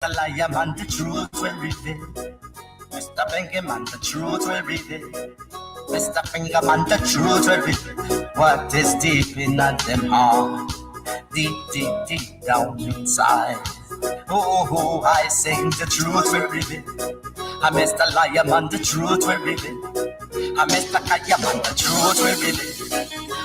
The liar man, the truth will reveal. Mr. Bingy man, the truth will reveal. Mr. Finger man, the truth will reveal. What is deep in them heart? Deep, deep, deep down inside. Oh, I sing the truth will reveal. I Mr. Liar man, the truth will reveal. I Mr. Kaya man, the truth will reveal.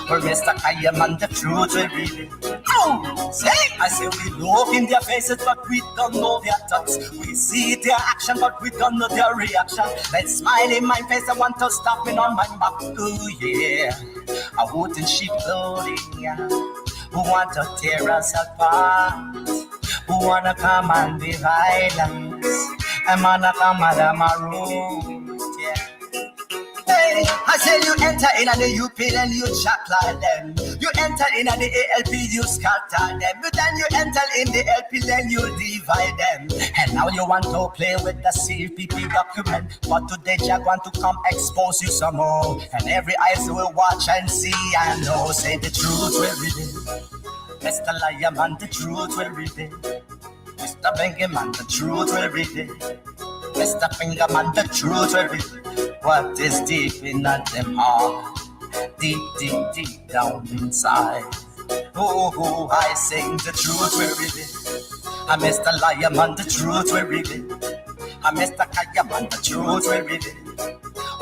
Or Mr. Kaya man, the truth will reveal. Oh, say, I say we look in their faces, but we don't know their thoughts. We see their action, but we don't know their reaction. That smile in my face, I want to stop me on my back. Oh yeah, I wouldn't sheep loading, yeah. Who want to tear us apart? Who wanna come and be violence? I'm gonna come out my room, yeah. Hey, I say you enter in and you peel and you chat like them. You enter in and the ALP, you scatter them. But then you enter in the LP, then you divide them. And now you want to play with the CPP document. But today Jack want to come expose you some more. And every eyes will watch and see and know. Say the truth will reveal. Mr. Liar man, the truth will reveal. Mr. Bingy man, the truth will reveal. Mr. Finger man, the truth will reveal. What is deep in them heart? Deep, deep, deep down inside. Oh, I sing the truth will reveal. I Mr. Liar man, the truth will reveal. I Mr. Kaya man, the truth will reveal.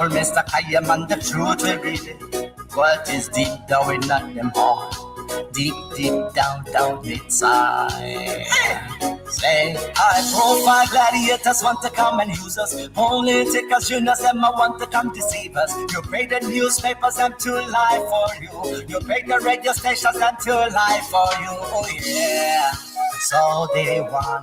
Or Mr. Kaya man, the truth will reveal. What is deep down in them heart? Deep, deep down, down inside. Say, high profile gladiators want to come and use us. Political juniors, them want to come deceive us. You pay the newspapers and to lie for you. You pay the radio stations and to lie for you. Oh yeah. So they wanna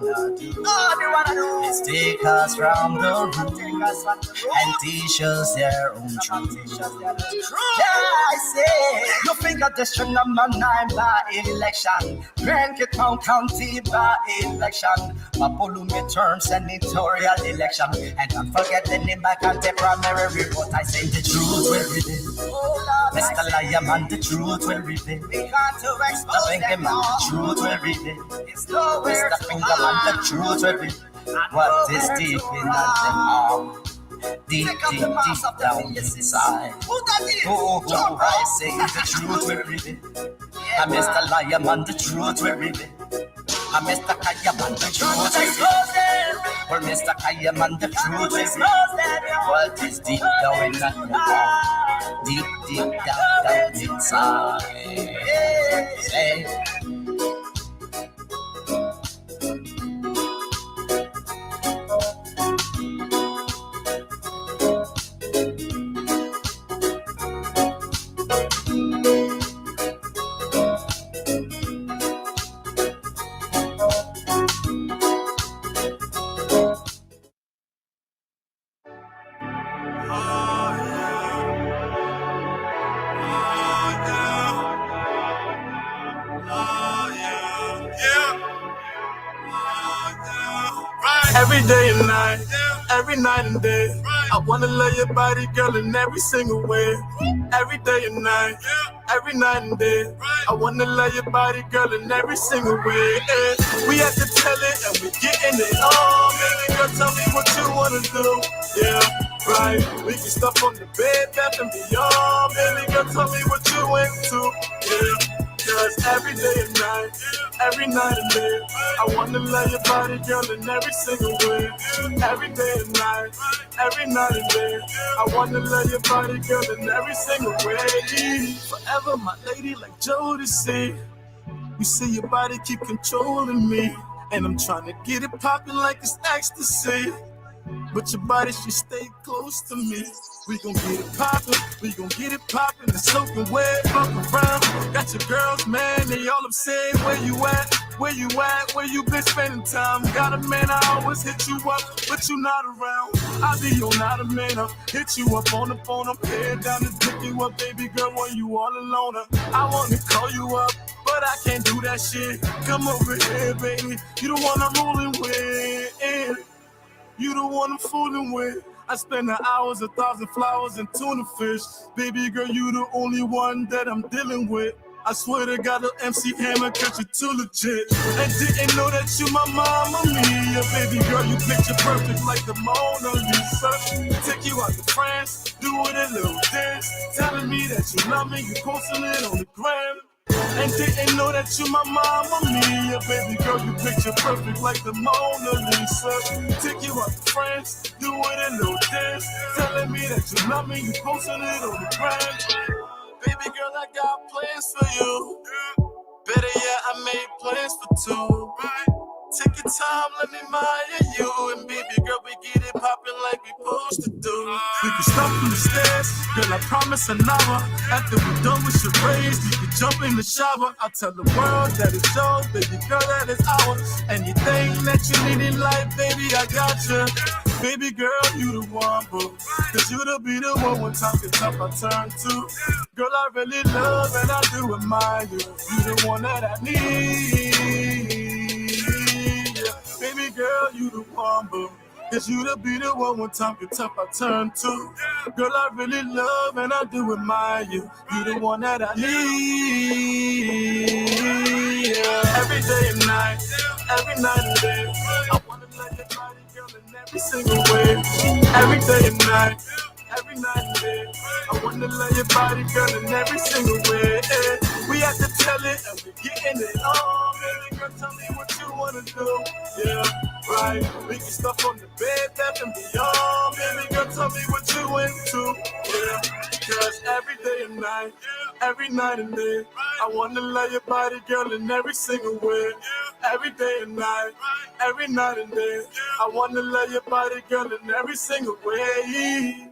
do is take us from the room and teach us their own truth. Yeah, I say, you think of District number 9 by election, Grand County by election, Mapulu midterm senatorial election, and don't forget the name back on the primary report. I say the truth will reveal. Mr. Liar man, the truth will reveal. Mr. Bingy man, the truth will reveal. Mr. Finger man, the truth will reveal. What is deep in them heart? Deep, deep, deep down inside. Oh, I say the truth will reveal. I Mr. Liar man, the truth will reveal. I Mr. Kaya man, the truth will reveal. Or Mr. Kaya man, the truth will reveal. What is deep down in them heart? Deep, deep down inside. Say. Every day and night, every night and day, I wanna love your body, girl, in every single way. Every day and night, every night and day, I wanna love your body, girl, in every single way. We have to tell it and we getting it on. Baby girl, tell me what you wanna do. Yeah, right. We can stuff on the bed, bath and beyond. Baby girl, tell me what you into. Yeah. Cause every day and night, every night and day, I wanna love your body, girl, in every single way. Every day and night, every night and day, I wanna love your body, girl, in every single way. Forever, my lady, like Jodeci. You see your body keep controlling me, and I'm trying to get it popping like it's ecstasy. But your body should stay close to me. We gon' get it poppin', we gon' get it poppin'. It's soaking wet, fuck around. Got your girls, man, they all upset. Where you at? Where you at? Where you been spending time? Got a man, I always hit you up, but you not around. I be on not a man, I hit you up on the phone. I'm head down to pick you up, baby girl, when you all alone. I wanna call you up, but I can't do that shit. Come over here, baby, you the one I'm rolling with. You the one I'm fooling with. I spend the hours, 1,000 flowers, and tuna fish. Baby girl, you the only one that I'm dealing with. I swear to God, the MC Hammer cut you too legit. And didn't know that you my mama, Mia. Baby girl, you picture perfect like the Mona Lisa. Take you out to France, do it a little dance. Telling me that you love me, you posting it on the gram. And didn't know that you my mama, Mia. Baby girl, you picture perfect like the Mona Lisa. Take you out to France, do it a little dance. Telling me that you love me, you posting it on the gram. Baby girl, I got plans for you. Better yet, I made plans for two. Take your time, let me admire you. And baby girl, we get it poppin' like we supposed to do. We can stop from the stairs, girl, I promise an hour. After we done with charades, we can jump in the shower. I'll tell the world that it's yours, baby girl, that is ours. Anything that you need in life, baby, I got you. Baby girl, you the one, boo. Cause you to be the one when time gets tough, I turn to. Girl, I really love and I do admire you. You the one that I need. Baby girl, you the one, boo. Cause you to be the one when time gets tough, I turn to. Girl, I really love and I do admire you. You the one that I need. Every day and night, every night and day. I wanna let your body, girl, in every single way. Every day and night, every night and day. I wanna love your body, girl, in every single way. We have to tell it and we getting it on. Baby girl, tell me what you wanna do. Yeah, right. We can stuff on the bed, bath and beyond. Baby girl, tell me what you into. Yeah, cause every day and night, every night and day, I wanna love your body, girl, in every single way. Every day and night, every night and day, I wanna love your body, girl, in every single way.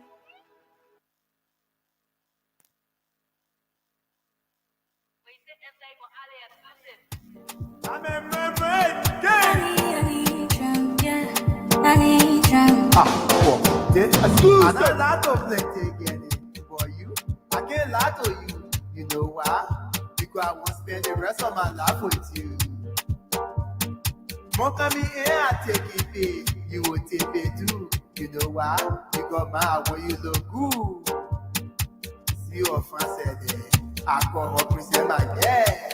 And I lot of plenty again for you. I can't lie to you. You know why? Because I want to spend the rest of my life with you. Won't come in here and take it pay. You will take it too. You know why? Because my when you look good. See your friend said that. I call her present my girl.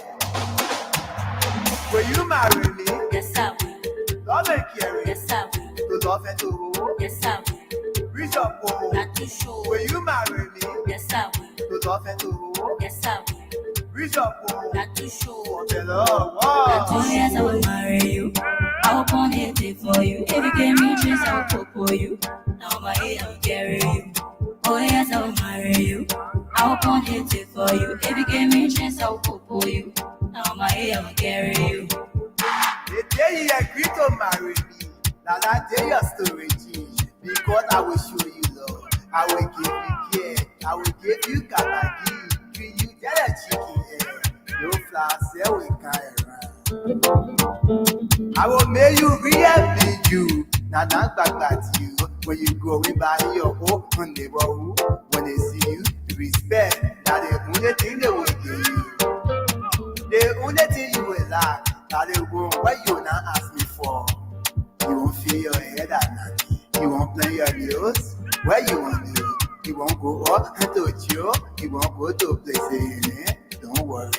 Will you marry me? Yes, I will. Love and caring. Yes, I will. To love and to hold. Yes, I will. Reach up for. Not too sure. Will you marry me? Yes, I will. To love and to hold. Yes, I will. Reach up for. Not too sure. Not too yes, I will marry you. I will pon it for you. If you give me a chance, I will cook for you. Now my head, I will carry you. Oh yes, I will marry you. I will pon it for you. If you give me a chance, I will cook for you. Now my head, I will carry you. The day you agree to marry me, now that day your story change. Because I will show you love. I will give you care. I will give you kabagi. Give you get a chicken hair. No flowers, there we can around. I will make you real with you. Now not back at you. When you go in by your own neighborhood, when they see you, respect. Now the only thing they will give you. The only thing you will like. Now they go what you not ask me for. You won't feel your head at night. You won't play your news. Where you want to? You won't go up to chill. You won't go to places. Don't worry.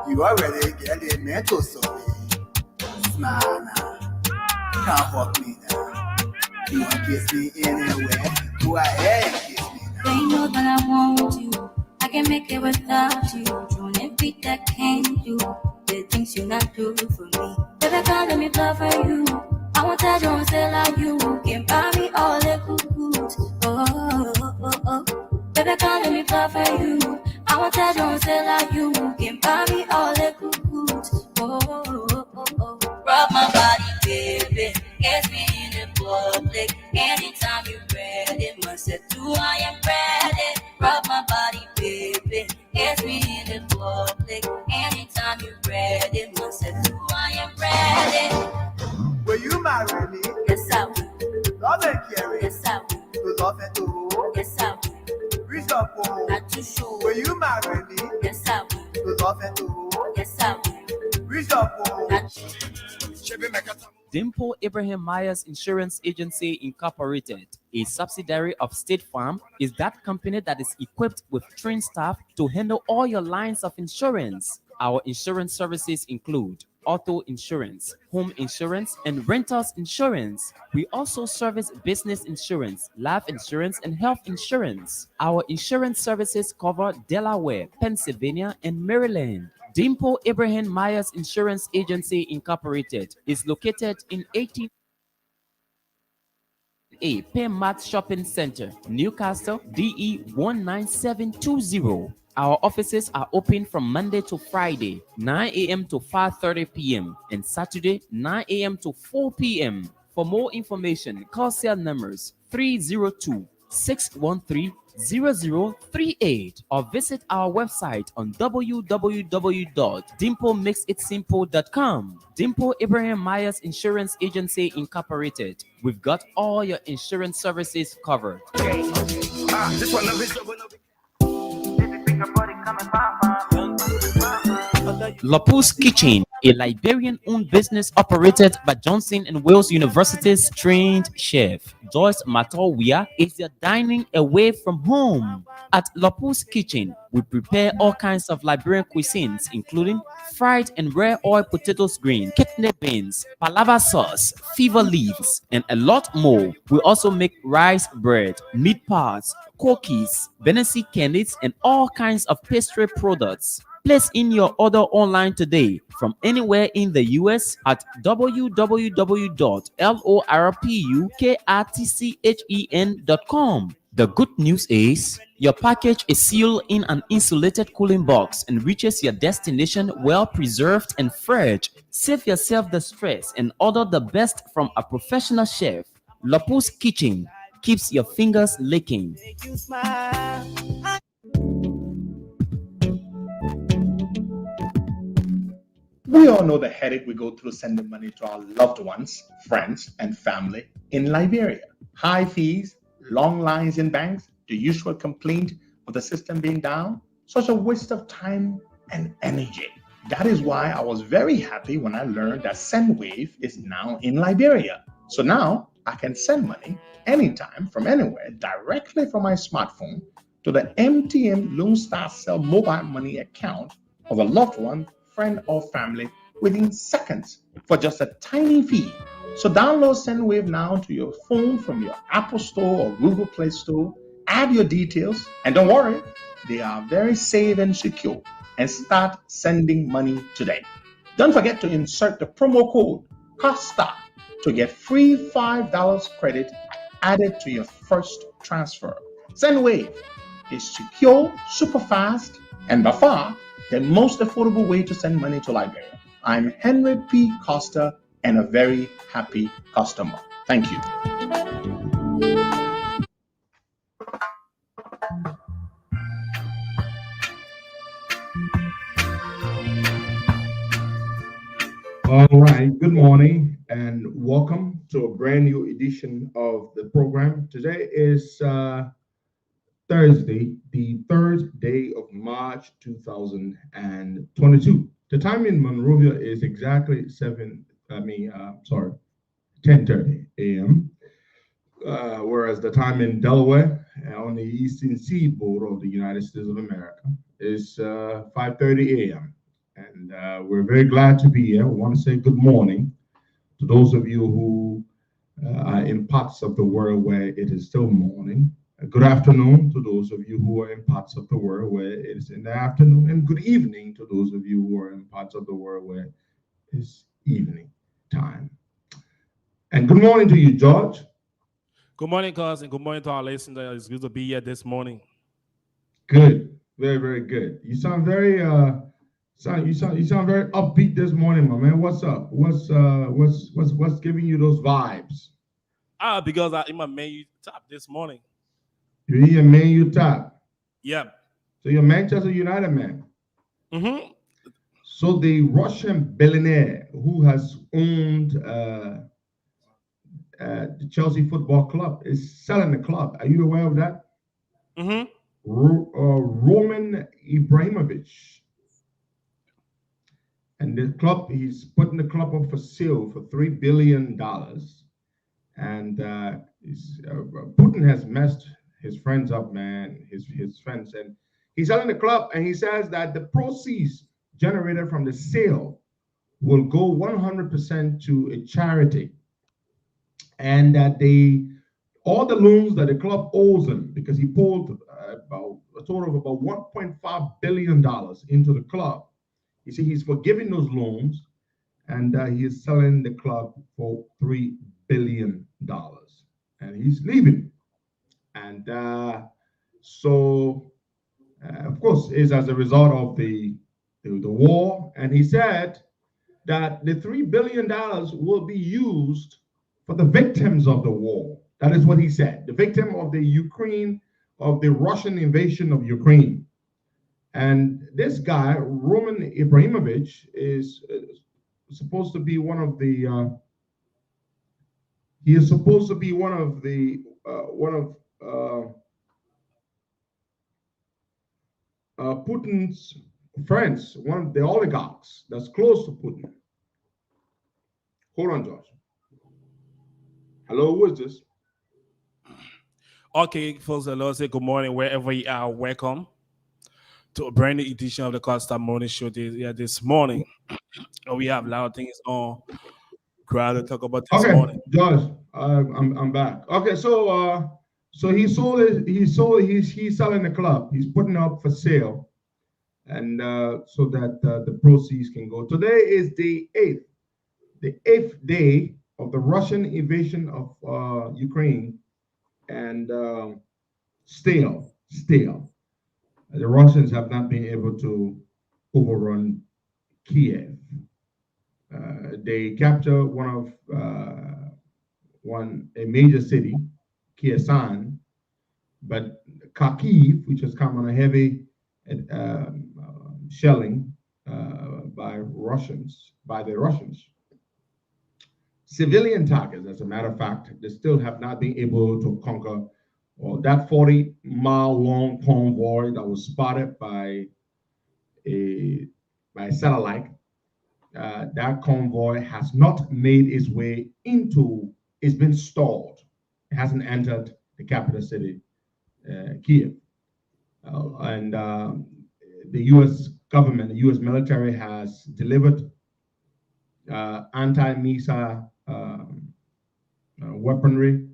You already get a mental story. Smile now. Can't fuck me now. You won't kiss me anywhere. Go ahead and kiss me now. They know that I want you. I can make it without you. Don't every that can do. The things you not do for me. Baby, can't let me love for you. I want that you want to like you. Can buy me all the good. Oh. Baby, can't let me love for you. I want that you want to like you. Can buy me all the good. Oh. Rub my body, baby. Kiss me in the public. Anytime you're ready, must say do I am ready. Rub my body, baby. Kiss me in the public. Anytime you're ready, must say do I am ready. Will you marry me? Yes, I will. Love and caring. Yes, I will. To love and to hold. Yes, I will. Reach up for. Not too sure. Will you marry me? Yes, I will. To love and to hold. Yes, I will. Reach up for. Dimple Abraham Myers Insurance Agency Incorporated, a subsidiary of State Farm, is that company that is equipped with trained staff to handle all your lines of insurance. Our insurance services include auto insurance, home insurance, and renters insurance. We also service business insurance, life insurance, and health insurance. Our insurance services cover Delaware, Pennsylvania, and Maryland. Dimple Abraham Myers Insurance Agency Incorporated is located in 18 A Penmat Shopping Center, Newcastle, DE 19720. Our offices are open from Monday to Friday, 9 a.m. to 5:30 p.m. and Saturday, 9 a.m. to 4 p.m. For more information, call cell numbers 302-613-0038 or visit our website on www.dimplemakesitsimple.com. Dimple Abraham Myers Insurance Agency Incorporated. We've got all your insurance services covered. Lopus Kitchen, a Liberian-owned business operated by Johnson and Wales University's trained chef Joyce Matowia, is your dining away from home. At Lopus Kitchen, we prepare all kinds of Liberian cuisines, including fried and rare oil potatoes green, kidney beans, palava sauce, fever leaves, and a lot more. We also make rice bread, meat pies, cookies, Benesi candies, and all kinds of pastry products. Place in your order online today from anywhere in the US at www.lorpukatchen.com. The good news is your package is sealed in an insulated cooling box and reaches your destination well preserved and fresh. Save yourself the stress and order the best from a professional chef. Lopus Kitchen keeps your fingers licking. We all know the headache we go through sending money to our loved ones, friends, and family in Liberia. High fees, long lines in banks, the usual complaint of the system being down, such a waste of time and energy. That is why I was very happy when I learned that SendWave is now in Liberia. So now I can send money anytime from anywhere directly from my smartphone to the MTN Lone Star Cell mobile money account of a loved one, friend, or family within seconds for just a tiny fee. So download SendWave now to your phone from your Apple Store or Google Play Store. Add your details, and don't worry, they are very safe and secure. And start sending money today. Don't forget to insert the promo code COSTA to get free $5 credit added to your first transfer. SendWave is secure, super fast, and by far the most affordable way to send money to Liberia. I'm Henry P. Costa and a very happy customer. Thank you. All right, good morning and welcome to a brand new edition of the program. Today is Thursday, the 3rd day of March 2022. The time in Monrovia is exactly 10:30 a.m. Whereas the time in Delaware on the eastern seaboard of the United States of America is 5:30 a.m. And we're very glad to be here. We want to say good morning to those of you who are in parts of the world where it is still morning. Good afternoon to those of you who are in parts of the world where it is in the afternoon. And good evening to those of you who are in parts of the world where it's evening time. And good morning to you, George. Good morning, cuz, and good morning to our listeners. It's good to be here this morning. Good, very, very good. You sound very you sound very upbeat this morning, my man. What's up? What's giving you those vibes? Because I in my menu top this morning. You in your menu top? Yep. So you're Manchester United man. Mm-hmm. So the Russian billionaire who has owned the Chelsea Football Club is selling the club. Are you aware of that? Mm-hmm. Roman Ibrahimovic. And the club, he's putting the club up for sale for $3 billion. And Putin has messed his friends up, man, his friends. And he's selling the club, and he says that the proceeds generated from the sale will go 100% to a charity, and that all the loans that the club owes him, because he pulled about a total of about $1.5 billion into the club. You see, he's forgiving those loans, and he is selling the club for $3 billion, and he's leaving. And so, of course, is as a result of the war. And he said that the $3 billion will be used for the victims of the war. That is what he said. The victim of the Russian invasion of Ukraine. And this guy, Roman Ibrahimovic, is supposed to be one of the. He is supposed to be one of Putin's friends, one of the oligarchs that's close to Putin. Hold on, Josh. Hello, who is this? Okay, folks, hello, say good morning wherever you are. Welcome to a brand new edition of the Costa Morning Show this morning. We have a lot of things on crowd to talk about this morning. Josh, I'm back. Okay, so he's selling the club. He's putting up for sale, and so that the proceeds can go. Today is the eighth day of the Russian invasion of Ukraine, and still the Russians have not been able to overrun Kiev. They capture a major city, Kherson, but Kharkiv, which has come on a heavy shelling by the Russians. Civilian targets, as a matter of fact, they still have not been able to conquer that 40-mile-long convoy that was spotted by satellite. That convoy has not made its way it's been stalled. It hasn't entered the capital city, Kiev. And the U.S. government, the U.S. military has delivered anti-missile weaponry.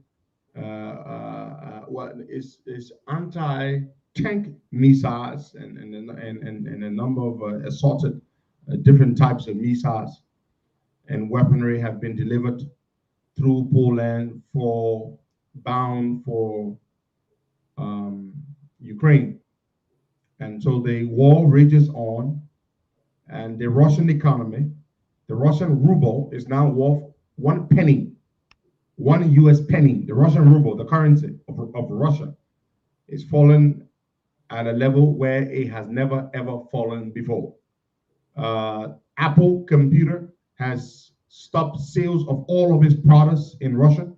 Is anti-tank missiles and a number of assorted different types of missiles and weaponry have been delivered through Poland bound for Ukraine. And so the war rages on, and the Russian economy, the Russian ruble is now worth 1 penny, 1 US penny. The Russian ruble, the currency of Russia, is fallen at a level where it has never ever fallen before. Apple Computer has stopped sales of all of its products in Russia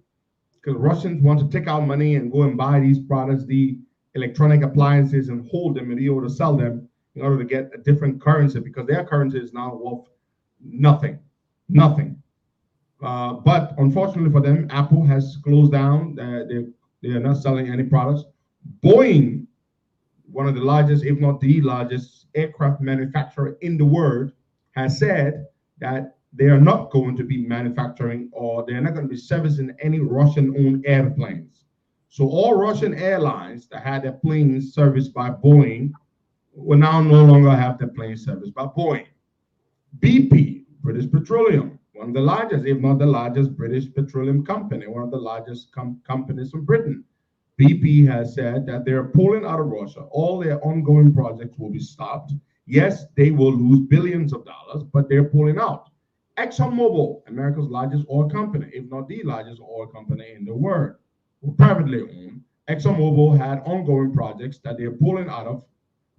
because Russians want to take out money and go and buy these products, the electronic appliances, and hold them and be able to sell them in order to get a different currency, because their currency is now worth nothing. But unfortunately for them, Apple has closed down. They are not selling any products. Boeing, one of the largest, if not the largest, aircraft manufacturer in the world, has said that they are not going to be manufacturing, or they're not going to be servicing any Russian-owned airplanes. So all Russian airlines that had their planes serviced by Boeing will now no longer have their planes serviced by Boeing. BP, British Petroleum, one of the largest, if not the largest British petroleum company, one of the largest companies from Britain. BP has said that they're pulling out of Russia. All their ongoing projects will be stopped. Yes, they will lose billions of dollars, but they're pulling out. ExxonMobil, America's largest oil company, if not the largest oil company in the world, privately owned. ExxonMobil had ongoing projects that they're pulling out of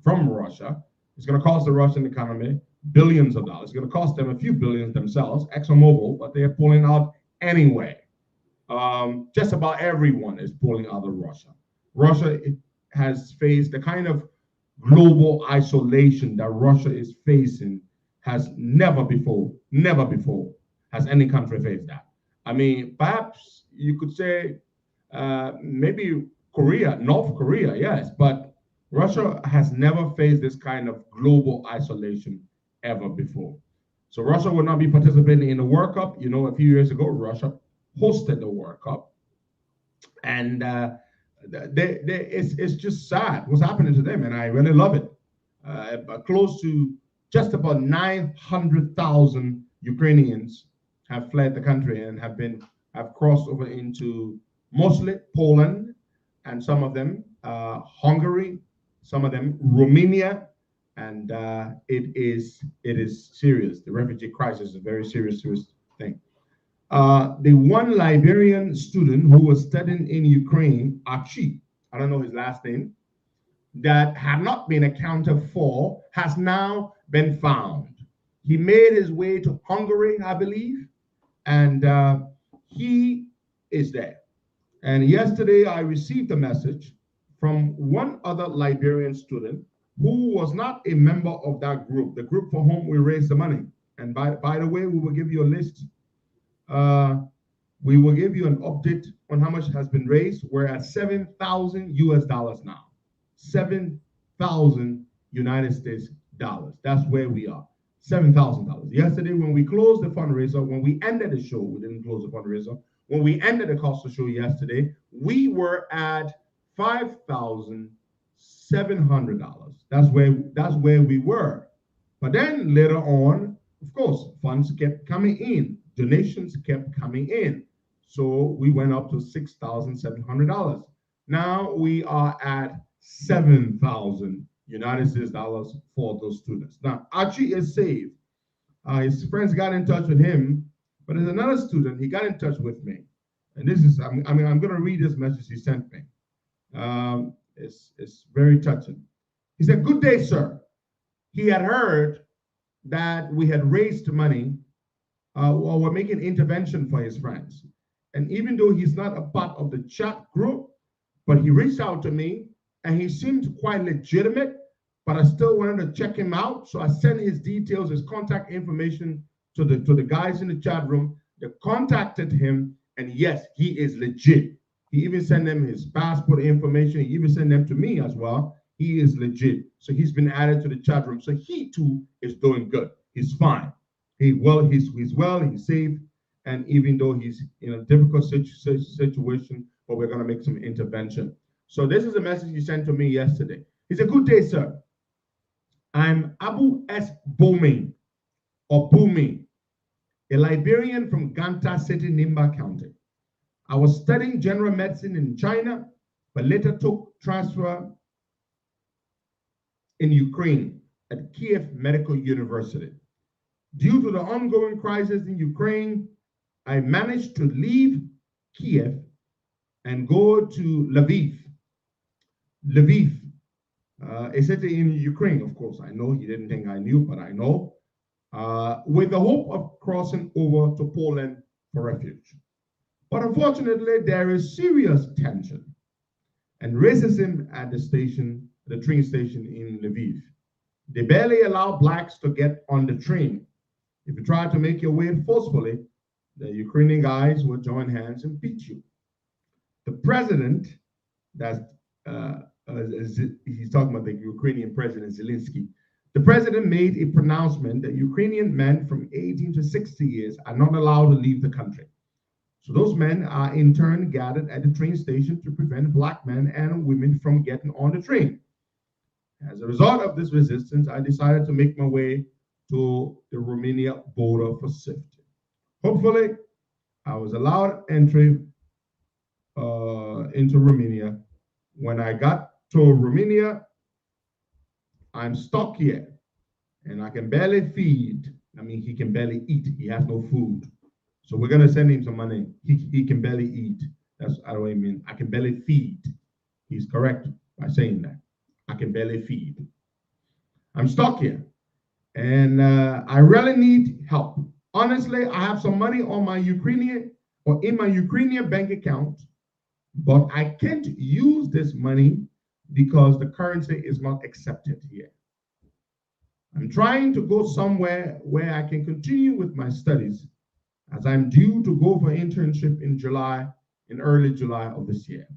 from Russia. It's going to cost the Russian economy billions of dollars. It's going to cost them a few billions themselves, ExxonMobil, but they're pulling out anyway. Just about everyone is pulling out of Russia. Russia has faced the kind of global isolation that Russia is facing has never before has any country faced that. I mean, perhaps you could say maybe North Korea, yes, but Russia has never faced this kind of global isolation ever before. So Russia will not be participating in the World Cup. You know, a few years ago, Russia hosted the World Cup. And it's just sad what's happening to them, and I really love it. Close to just about 900,000 Ukrainians have fled the country and have crossed over into mostly Poland, and some of them Hungary, some of them Romania, and it is serious. The refugee crisis is a very serious thing. The one Liberian student who was studying in Ukraine, Archie, I don't know his last name, that had not been accounted for, has now been found. He made his way to Hungary, I believe, and he is there. And yesterday I received a message from one other Liberian student who was not a member of that group, the group for whom we raised the money. And by the way, we will give you a list. We will give you an update on how much has been raised. We're at $7,000 now. 7,000 United States dollars. That's where we are. $7,000. Yesterday, when we closed the fundraiser, when we ended the show, we didn't close the fundraiser. When we ended the Costa Show yesterday, we were at $5,700. That's where we were. But then later on, of course, funds kept coming in. Donations kept coming in. So we went up to $6,700. Now we are at 7,000 United States dollars for those students. Now, Archie is saved. His friends got in touch with him, but there's another student, he got in touch with me. And this is, I'm going to read this message he sent me. It's very touching. He said, "Good day, sir." He had heard that we had raised money or were making intervention for his friends. And even though he's not a part of the chat group, but he reached out to me and he seemed quite legitimate, but I still wanted to check him out. So I sent his details, his contact information to the guys in the chat room. They contacted him, and yes, he is legit. He even sent them his passport information. He even sent them to me as well. He is legit. So he's been added to the chat room. So he too is doing good. He's fine. He's well, he's safe. And even though he's in a difficult situation, but we're going to make some intervention. So this is a message he sent to me yesterday. He said, "Good day, sir. I'm Abu S. Booming, or Booming, a Liberian from Ganta City, Nimba County. I was studying general medicine in China, but later took transfer in Ukraine at Kiev Medical University. Due to the ongoing crisis in Ukraine, I managed to leave Kiev and go to Lviv. Lviv, a city in Ukraine, of course. I know he didn't think I knew, but I know. With the hope of crossing over to Poland for refuge. But unfortunately, there is serious tension and racism at the train station in Lviv. They barely allow blacks to get on the train. If you try to make your way forcefully, the Ukrainian guys will join hands and beat you. The president, he's talking about the Ukrainian president, Zelensky. The president made a pronouncement that Ukrainian men from 18 to 60 years are not allowed to leave the country. So those men are in turn gathered at the train station to prevent black men and women from getting on the train. As a result of this resistance, I decided to make my way to the Romania border for safety. Hopefully, I was allowed entry into Romania. When I got to Romania, I'm stuck here, and I can barely feed. I mean, he can barely eat. He has no food. So we're going to send him some money. He can barely eat. That's what I mean. I can barely feed. He's correct by saying that. I can barely feed. I'm stuck here, and I really need help. Honestly, I have some money on my Ukrainian or in my Ukrainian bank account, but I can't use this money because the currency is not accepted here. I'm trying to go somewhere where I can continue with my studies, as I'm due to go for internship in early July of this year.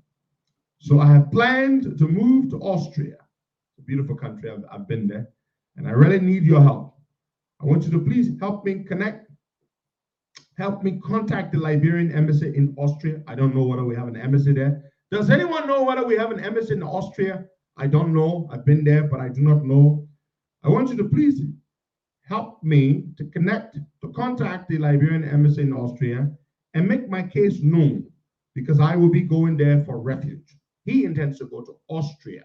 So I have planned to move to Austria. It's a beautiful country. I've been there, and I really need your help. I want you to please help me contact the Liberian embassy in Austria. I don't know whether we have an embassy there. Does anyone know whether we have an embassy in Austria? I don't know. I've been there, but I do not know. I want you to please help me to contact the Liberian embassy in Austria and make my case known, because I will be going there for refuge. He intends to go to Austria.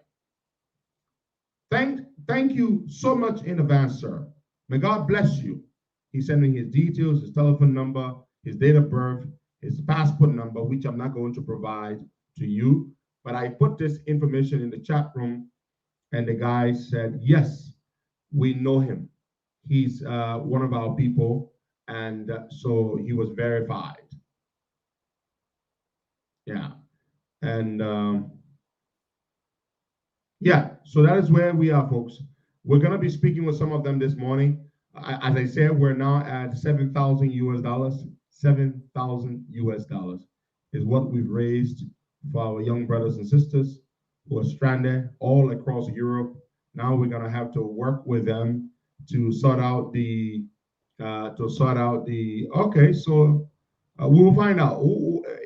Thank you so much in advance, sir. May God bless you. He's sending his details, his telephone number, his date of birth, his passport number, which I'm not going to provide to you. But I put this information in the chat room, and the guy said, yes, we know him. He's one of our people, and so he was verified. Yeah. And yeah, so that is where we are, folks. We're going to be speaking with some of them this morning. As I said, we're now at $7,000 US. $7,000 US is what we've raised for our young brothers and sisters who are stranded all across Europe. Now we're going to have to work with them to sort out the okay, so we will find out.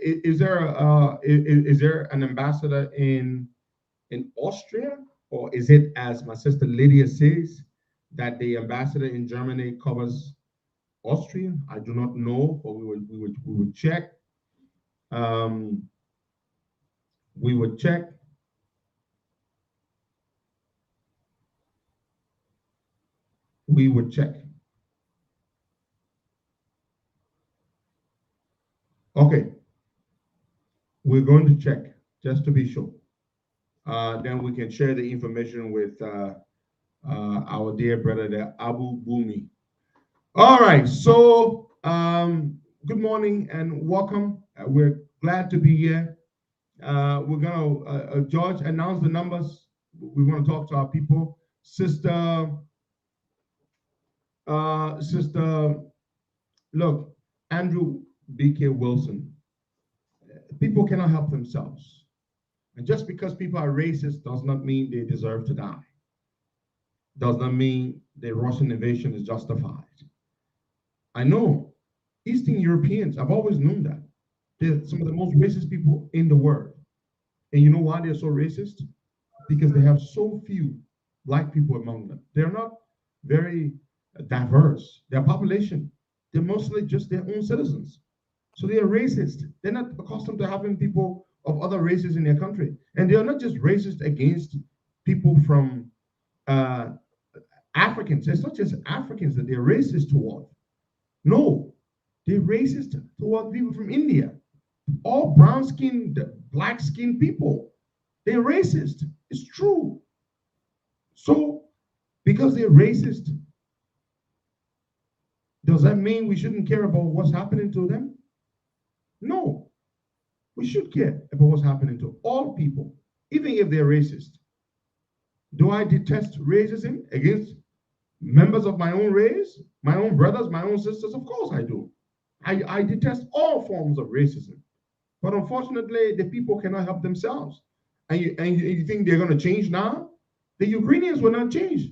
Is there an ambassador in Austria, or is it, as my sister Lydia says, that the ambassador in Germany covers Austria? I do not know, but we would check. We would check. We would check. Okay. We're going to check just to be sure. Then we can share the information with our dear brother there, Abu Bumi. All right, so good morning and welcome. We're glad to be here. We're gonna, George, announce the numbers. We want to talk to our people. Sister, look, Andrew B.K. Wilson, people cannot help themselves. And just because people are racist does not mean they deserve to die. Does not mean the Russian invasion is justified. I know Eastern Europeans, I've always known that. They're some of the most racist people in the world. And you know why they're so racist? Because they have so few Black people among them. They're not very diverse. Their population, they're mostly just their own citizens. So they are racist. They're not accustomed to having people of other races in their country. And they are not just racist against people from Africans. It's not just Africans that they're racist toward. No, they're racist toward people from India. All brown-skinned, black-skinned people. They're racist. It's true. So, because they're racist, does that mean we shouldn't care about what's happening to them? No. We should care about what's happening to all people, even if they're racist. Do I detest racism against members of my own race, my own brothers, my own sisters? Of course I do. I detest all forms of racism. But unfortunately, the people cannot help themselves. And you think they're going to change now? The Ukrainians will not change.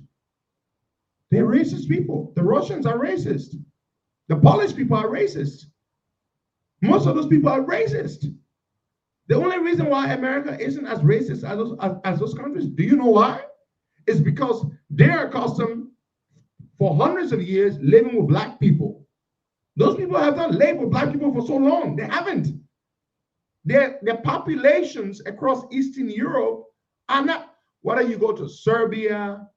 They're racist people. The Russians are racist. The Polish people are racist. Most of those people are racist. The only reason why America isn't as racist as those countries, do you know why? It's because they're accustomed for hundreds of years living with Black people. Those people have not lived with Black people for so long. They haven't. Their populations across Eastern Europe are not, whether you go to Serbia,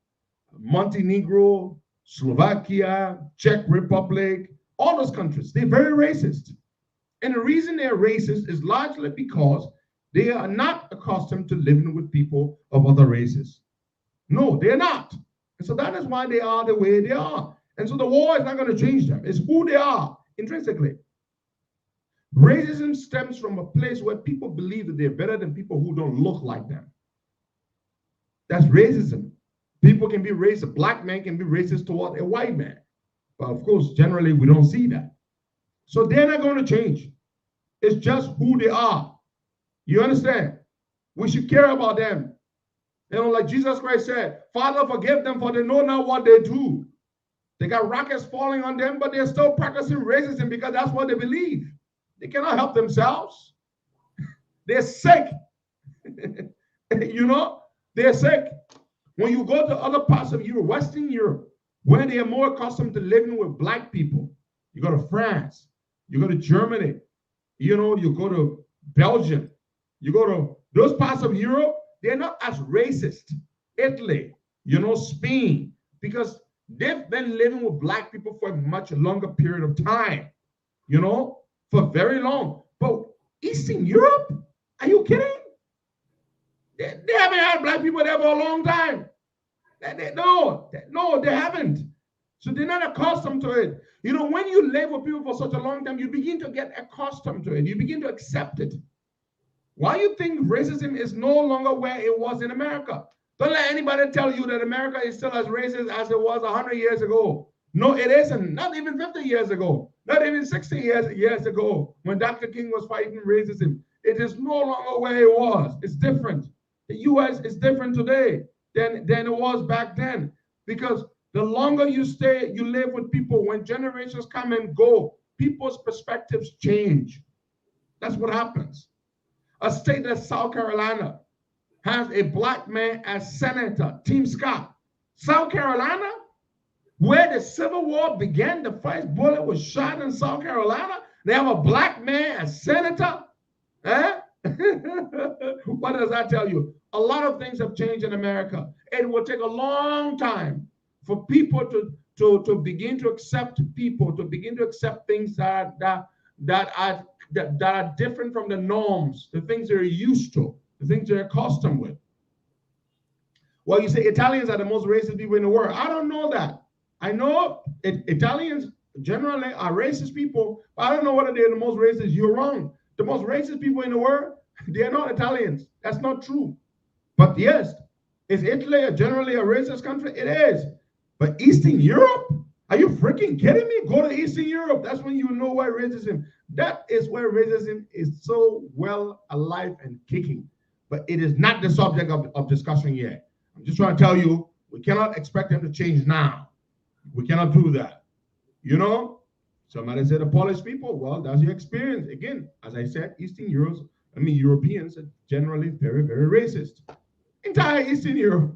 Montenegro, Slovakia, Czech Republic, all those countries, they're very racist. And the reason they're racist is largely because they are not accustomed to living with people of other races. No, they're not. And so that is why they are the way they are. And so the war is not going to change them. It's who they are intrinsically. Racism stems from a place where people believe that they're better than people who don't look like them. That's racism. People can be racist. A Black man can be racist toward a white man. But of course, generally, we don't see that. So they're not going to change. It's just who they are. You understand? We should care about them. You know, like Jesus Christ said, Father, forgive them, for they know not what they do. They got rockets falling on them, but they're still practicing racism because that's what they believe. They cannot help themselves. They're sick. They're sick. When you go to other parts of Europe, Western Europe, where they are more accustomed to living with black people, you go to France, you go to Germany, you go to Belgium, you go to those parts of Europe, they're not as racist. Italy, Spain, because they've been living with black people for a much longer period of time, for very long. But Eastern Europe, are you kidding? They haven't had black people there for a long time. No, they haven't. So they're not accustomed to it. When you live with people for such a long time, you begin to get accustomed to it. You begin to accept it. Why do you think racism is no longer where it was in America? Don't let anybody tell you that America is still as racist as it was 100 years ago. No, it isn't. Not even 50 years ago. Not even 60 years ago when Dr. King was fighting racism. It is no longer where it was. It's different. The U.S. is different today than it was back then. Because the longer you live with people, when generations come and go, people's perspectives change. That's what happens. A state like South Carolina has a black man as senator, Tim Scott. South Carolina, where the Civil War began, the first bullet was shot in South Carolina. They have a black man as senator. What does that tell you? A lot of things have changed in America. It will take a long time for people to begin to accept people, to begin to accept things that are different from the norms, the things they're used to, the things they're accustomed with. Well, you say Italians are the most racist people in the world. I don't know that. I know Italians generally are racist people, but I don't know whether they're the most racist. You're wrong. The most racist people in the world, they're not Italians. That's not true. But yes, is Italy generally a racist country? It is. But Eastern Europe? Are you freaking kidding me? Go to Eastern Europe. That's when you know why racism. That is where racism is so well alive and kicking. But it is not the subject of discussion yet. I'm just trying to tell you, we cannot expect them to change now. We cannot do that. Somebody said the Polish people. Well, that's your experience. Again, as I said, Europeans are generally very, very racist. Entire Eastern Europe.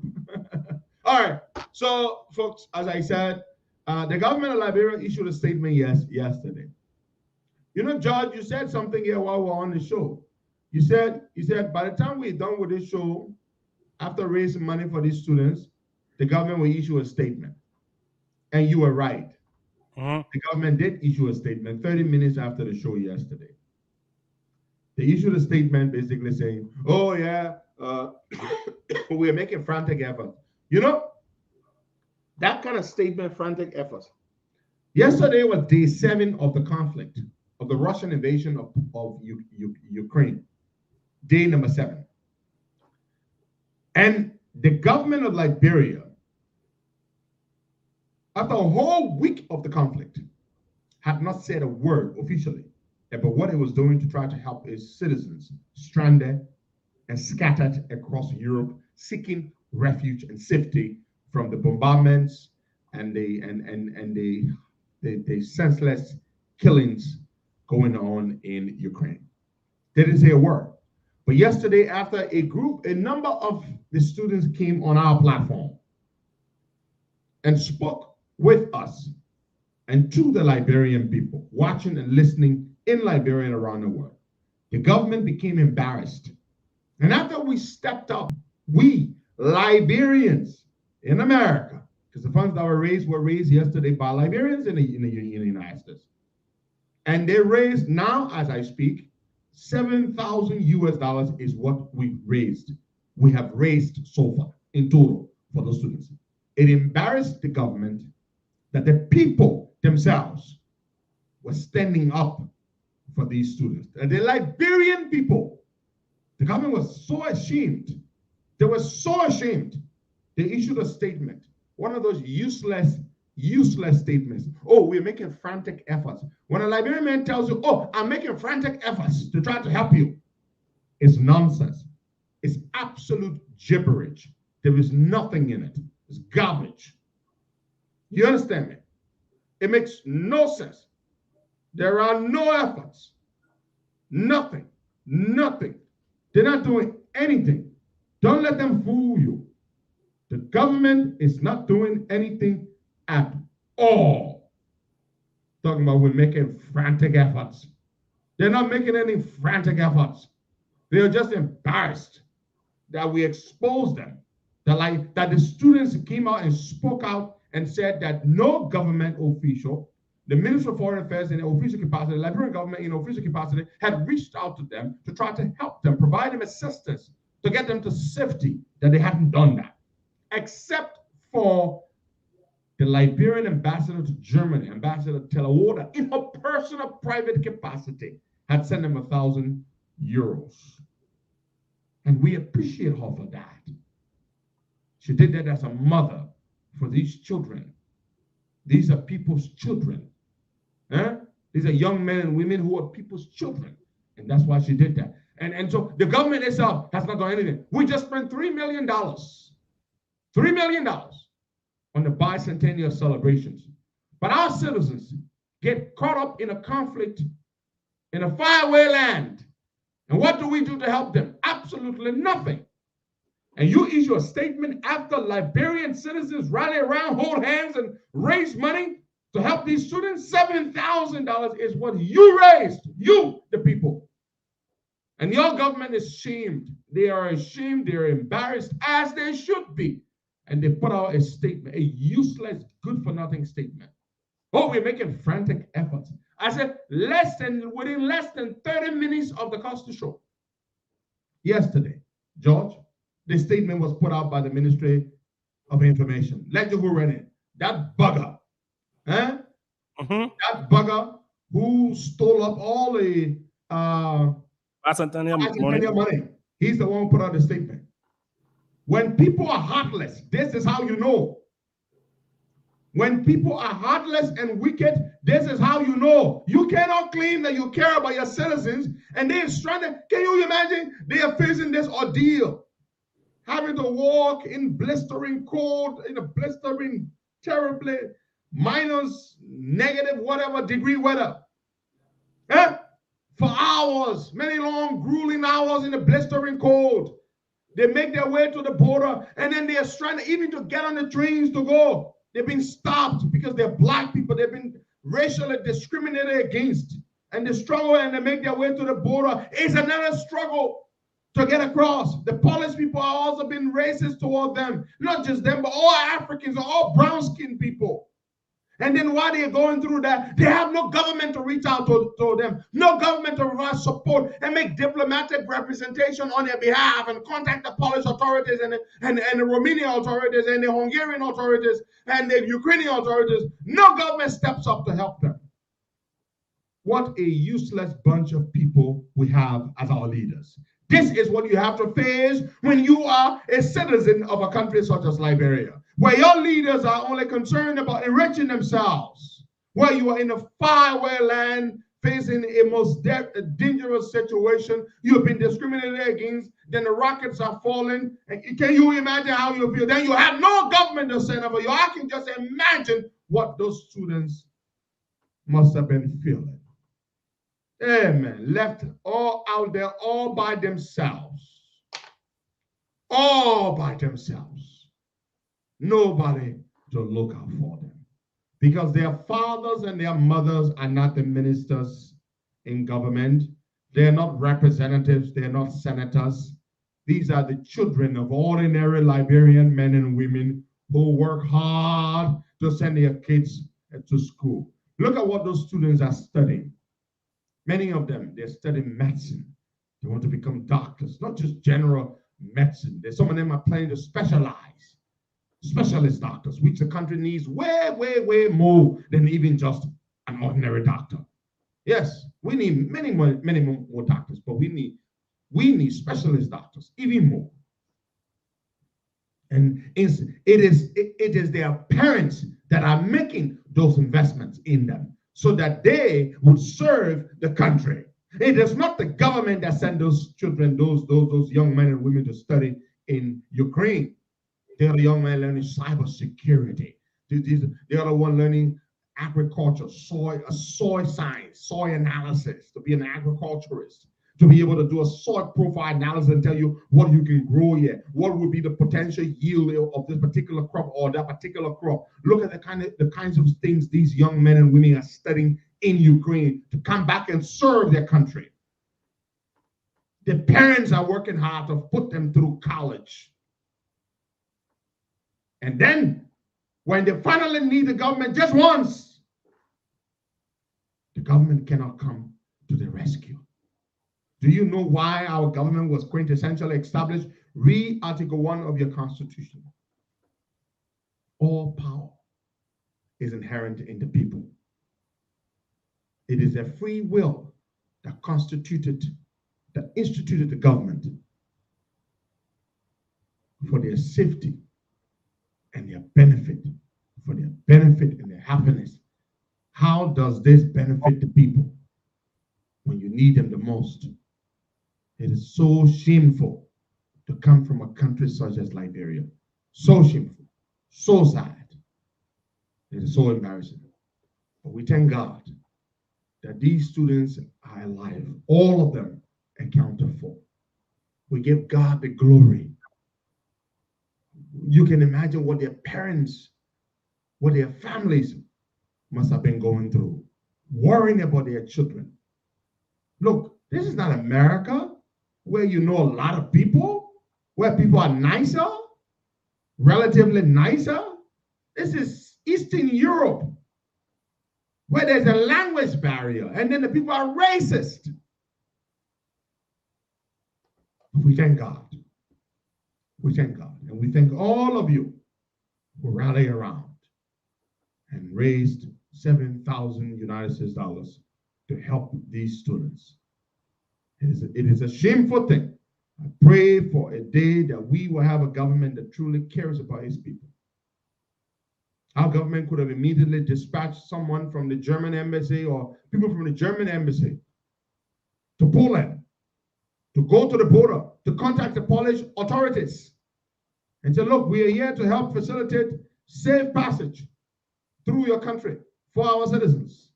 All right. So, folks, as I said, the government of Liberia issued a statement yesterday. George, you said something here while we're on the show. You said by the time we're done with this show, after raising money for these students, the government will issue a statement. And you were right. The government did issue a statement 30 minutes after the show yesterday. They issued a statement basically saying, oh, yeah, we're making frantic efforts. That kind of statement, frantic efforts. Yesterday was day 7 of the conflict, of the Russian invasion of Ukraine. Day number 7. And the government of Liberia, after a whole week of the conflict, had not said a word officially about what it was doing to try to help its citizens stranded and scattered across Europe, seeking refuge and safety from the bombardments and the senseless killings going on in Ukraine. They didn't say a word. But yesterday, after a number of the students came on our platform and spoke with us and to the Liberian people watching and listening in Liberia and around the world, the government became embarrassed. And after we stepped up, we Liberians in America, because the funds that were raised yesterday by Liberians in the United States, and they raised now as I speak, $7,000 is what we raised. We have raised so far in total for those students. It embarrassed the government that the people themselves were standing up for these students. And the Liberian people, the government was so ashamed. They were so ashamed. They issued a statement, one of those useless statements. Oh, we're making frantic efforts. When a Liberian man tells you, oh, I'm making frantic efforts to try to help you, it's nonsense. It's absolute gibberish. There is nothing in it. It's garbage. You understand me? It makes no sense. There are no efforts. Nothing. Nothing. They're not doing anything. Don't let them fool you. The government is not doing anything at all. Talking about we're making frantic efforts. They're not making any frantic efforts. They're just embarrassed that we exposed them. That the students came out and spoke out and said that no government official, the Minister of Foreign Affairs in official capacity, the Liberian government in official capacity, had reached out to them to try to help them, provide them assistance to get them to safety, that they hadn't done that. Except for the Liberian ambassador to Germany, Ambassador Telewater, in her personal private capacity, had sent them €1,000. And we appreciate her for that. She did that as a mother for these children. These are people's children. These are young men and women who are people's children. And that's why she did that. And so the government itself has not done anything. We just spent $3 million. $3 million on the bicentennial celebrations. But our citizens get caught up in a conflict in a faraway land. And what do we do to help them? Absolutely nothing. And you issue a statement after Liberian citizens rally around, hold hands, and raise money to help these students. $7,000 is what you raised, you, the people. And your government is shamed. They are ashamed, they are embarrassed, as they should be. And they put out a statement, a useless, good-for-nothing statement. Oh, we're making frantic efforts. I said, within less than 30 minutes of the Costa Show, yesterday, George, the statement was put out by the Ministry of Information. Let you who read it. That bugger, that bugger who stole up all the money. He's the one who put out the statement. When people are heartless, this is how you know. When people are heartless and wicked, this is how you know. You cannot claim that you care about your citizens, and they're stranded. Can you imagine? They are facing this ordeal, having to walk in blistering cold, in a blistering, terribly minus, negative, whatever degree weather. For hours, many long, grueling hours in the blistering cold. They make their way to the border, and then they are stranded even to get on the trains to go. They've been stopped because they're black people. They've been racially discriminated against. And they struggle and they make their way to the border. It's another struggle to get across. The police people are also being racist toward them. Not just them, but all Africans, all brown-skinned people. And then while they're going through that, they have no government to reach out to them, no government to provide support and make diplomatic representation on their behalf and contact the Polish authorities and the Romanian authorities and the Hungarian authorities and the Ukrainian authorities. No government steps up to help them. What a useless bunch of people we have as our leaders. This is what you have to face when you are a citizen of a country such as Liberia, where your leaders are only concerned about enriching themselves, where you are in a faraway land facing a most dangerous situation. You have been discriminated against, then the rockets are falling. And can you imagine how you feel? Then you have no government to send over you. I can just imagine what those students must have been feeling. Amen. Left all out there all by themselves. All by themselves. Nobody to look out for them. Because their fathers and their mothers are not the ministers in government. They're not representatives. They're not senators. These are the children of ordinary Liberian men and women who work hard to send their kids to school. Look at what those students are studying. Many of them, they're studying medicine. They want to become doctors, not just general medicine. Some of them are planning to specialize. Specialist doctors, which the country needs way, way, way more than even just an ordinary doctor. Yes, we need many more doctors, but we need specialist doctors, even more. And it is their parents that are making those investments in them so that they would serve the country. It is not the government that sent those children, those young men and women to study in Ukraine. They are the young men learning cybersecurity. They are the one learning agriculture, soil science, soil analysis, to be an agriculturist, to be able to do a soil profile analysis and tell you what you can grow here, what would be the potential yield of this particular crop or that particular crop. Look at the kinds of things these young men and women are studying in Ukraine to come back and serve their country. The parents are working hard to put them through college. And then, when they finally need the government just once, the government cannot come to the rescue. Do you know why our government was quintessentially established? Read Article 1 of your Constitution. All power is inherent in the people. It is a free will that instituted the government for their safety and their benefit, for their benefit and their happiness. How does this benefit the people when you need them the most? It is so shameful to come from a country such as Liberia. So shameful, so sad. It is so embarrassing. But we thank God that these students are alive, all of them accounted for. We give God the glory. You can imagine what their parents, what their families must have been going through, worrying about their children. Look, this is not America, where you know a lot of people, where people are nicer, relatively nicer. This is Eastern Europe, where there's a language barrier, and then the people are racist. We thank God. We thank God. And we thank all of you who rally around and raised 7,000 United States dollars to help these students. It is a shameful thing. I pray for a day that we will have a government that truly cares about its people. Our government could have immediately dispatched someone from the German embassy or people from the German embassy to Poland, to go to the border, to contact the Polish authorities and say, look, we are here to help facilitate safe passage through your country for our citizens.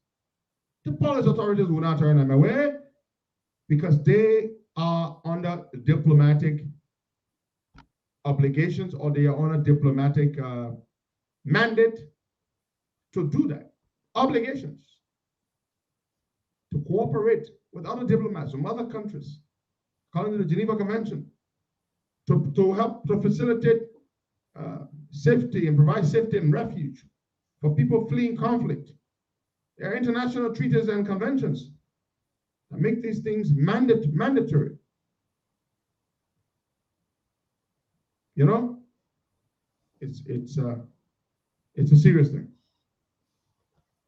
The Polish authorities will not turn them away because they are under diplomatic obligations, or they are on a diplomatic mandate to do that. Obligations to cooperate with other diplomats from other countries, according to the Geneva Convention, to help to facilitate safety and provide safety and refuge for people fleeing conflict. There are international treaties and conventions that make these things mandatory. You know, it's a serious thing.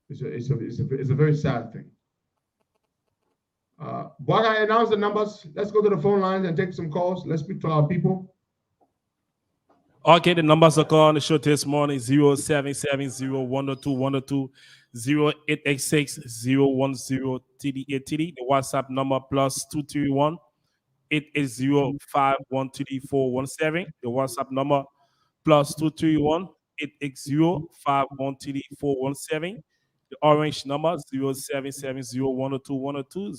It's a very sad thing. While I announce the numbers, let's go to the phone lines and take some calls. Let's speak to our people. Okay, the numbers are called on the show this morning: 0770-102-102, 0886-010-TD8TD. The WhatsApp number +231-880-513417. The WhatsApp number +231-880-513417. The orange number 0770-102-102,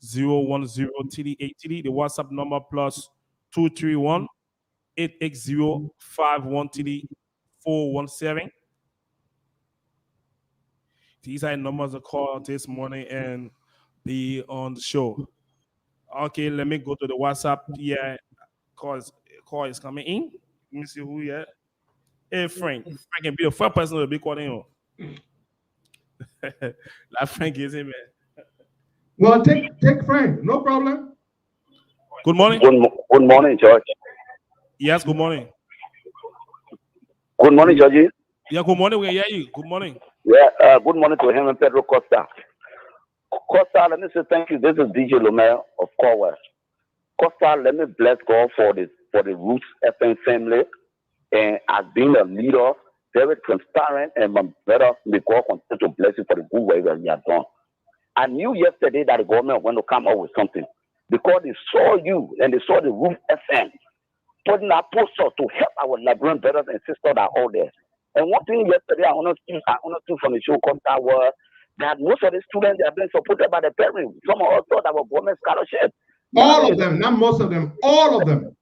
0886-010-TD8TD. The WhatsApp number +231-880-513417. These are numbers to call this morning and be on the show. Okay, let me go to the WhatsApp. Yeah, call is coming in. Let me see who here. Hey, Frank. Frank can be the first person to be calling you. Like Frank is in, man. Well, take Frank. No problem. Good morning. Good morning, George. Yes, good morning. Good morning, Georgie. Yeah, good morning. We can hear you. Good morning. Yeah, good morning to him and Pedro Costa. Costa, let me say thank you. This is DJ Lomel of Corwell. Costa, let me bless God for the Roots FM family and as being a leader, very transparent, and my brother, may God continue to bless you for the good work that you have done. I knew yesterday that the government was going to come up with something because they saw you and they saw the Roots FM putting our poster to help our Liberian brothers and sisters that are out there. And one thing yesterday I understood from the show Costa was that most of the students they are being supported by the parents. Some of us thought that were government scholarship. All of them, not most of them, all of them.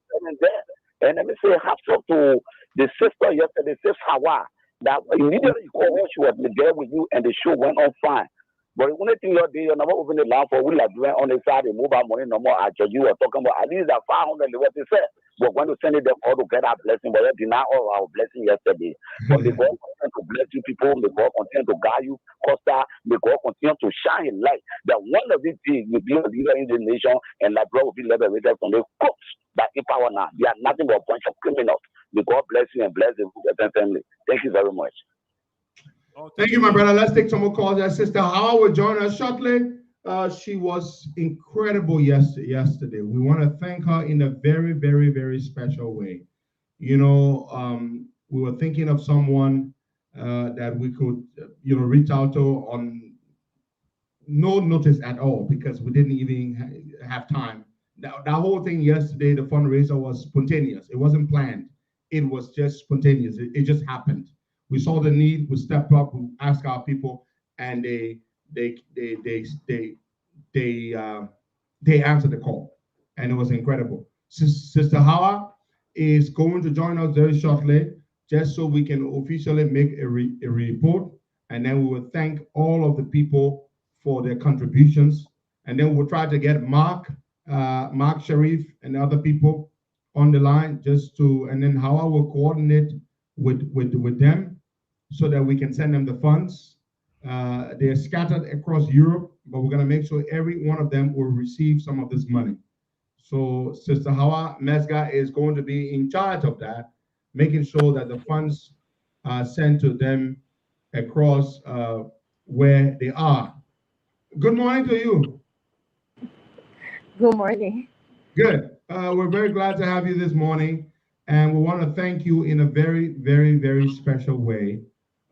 And let me say, hats off to the sister yesterday, Sis Hawa, that immediately you called her, she was there with you, and the show went on fine. But the only thing you're doing, you never open the line for we like doing on the side, they move our money no more. As you were talking about, at least that 500, what they said. We're going to send it them all to get our blessing, but they deny all our blessing yesterday. But may God continue to bless you people, may God continue to guide you, Costa, may God continue to shine light. That one of these days will be a leader in the nation, and Liberia will be liberated from the crooks that in power now. They are nothing but a bunch of criminals. May God bless you and bless the family. Thank you very much. Thank you, my brother. Let's take some more calls. Our sister Howard will join us shortly. She was incredible yesterday. We want to thank her in a very, very, very special way. You know, we were thinking of someone that we could, reach out to on no notice at all because we didn't even have time. That whole thing yesterday, the fundraiser was spontaneous. It wasn't planned. It was just spontaneous. It just happened. We saw the need, we stepped up, we asked our people, and they answered the call, and it was incredible. Sister Hawa is going to join us very shortly, just so we can officially make a report, and then we will thank all of the people for their contributions, and then we'll try to get Mark Sharif, and other people on the line, and then Hawa will coordinate with them, so that we can send them the funds. They're scattered across Europe, but we're going to make sure every one of them will receive some of this money. So Sister Hawa Mesga is going to be in charge of that, making sure that the funds are sent to them across where they are. Good morning to you. Good morning. Good. We're very glad to have you this morning, and we want to thank you in a very, very, very special way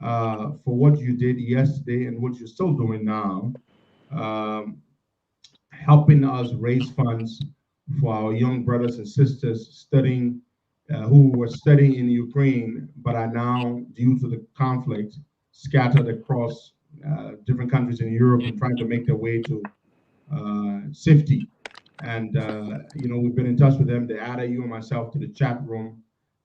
for what you did yesterday and what you're still doing now, helping us raise funds for our young brothers and sisters studying, who were studying in Ukraine, but are now, due to the conflict, scattered across different countries in Europe and trying to make their way to safety. And, we've been in touch with them. They added you and myself to the chat room.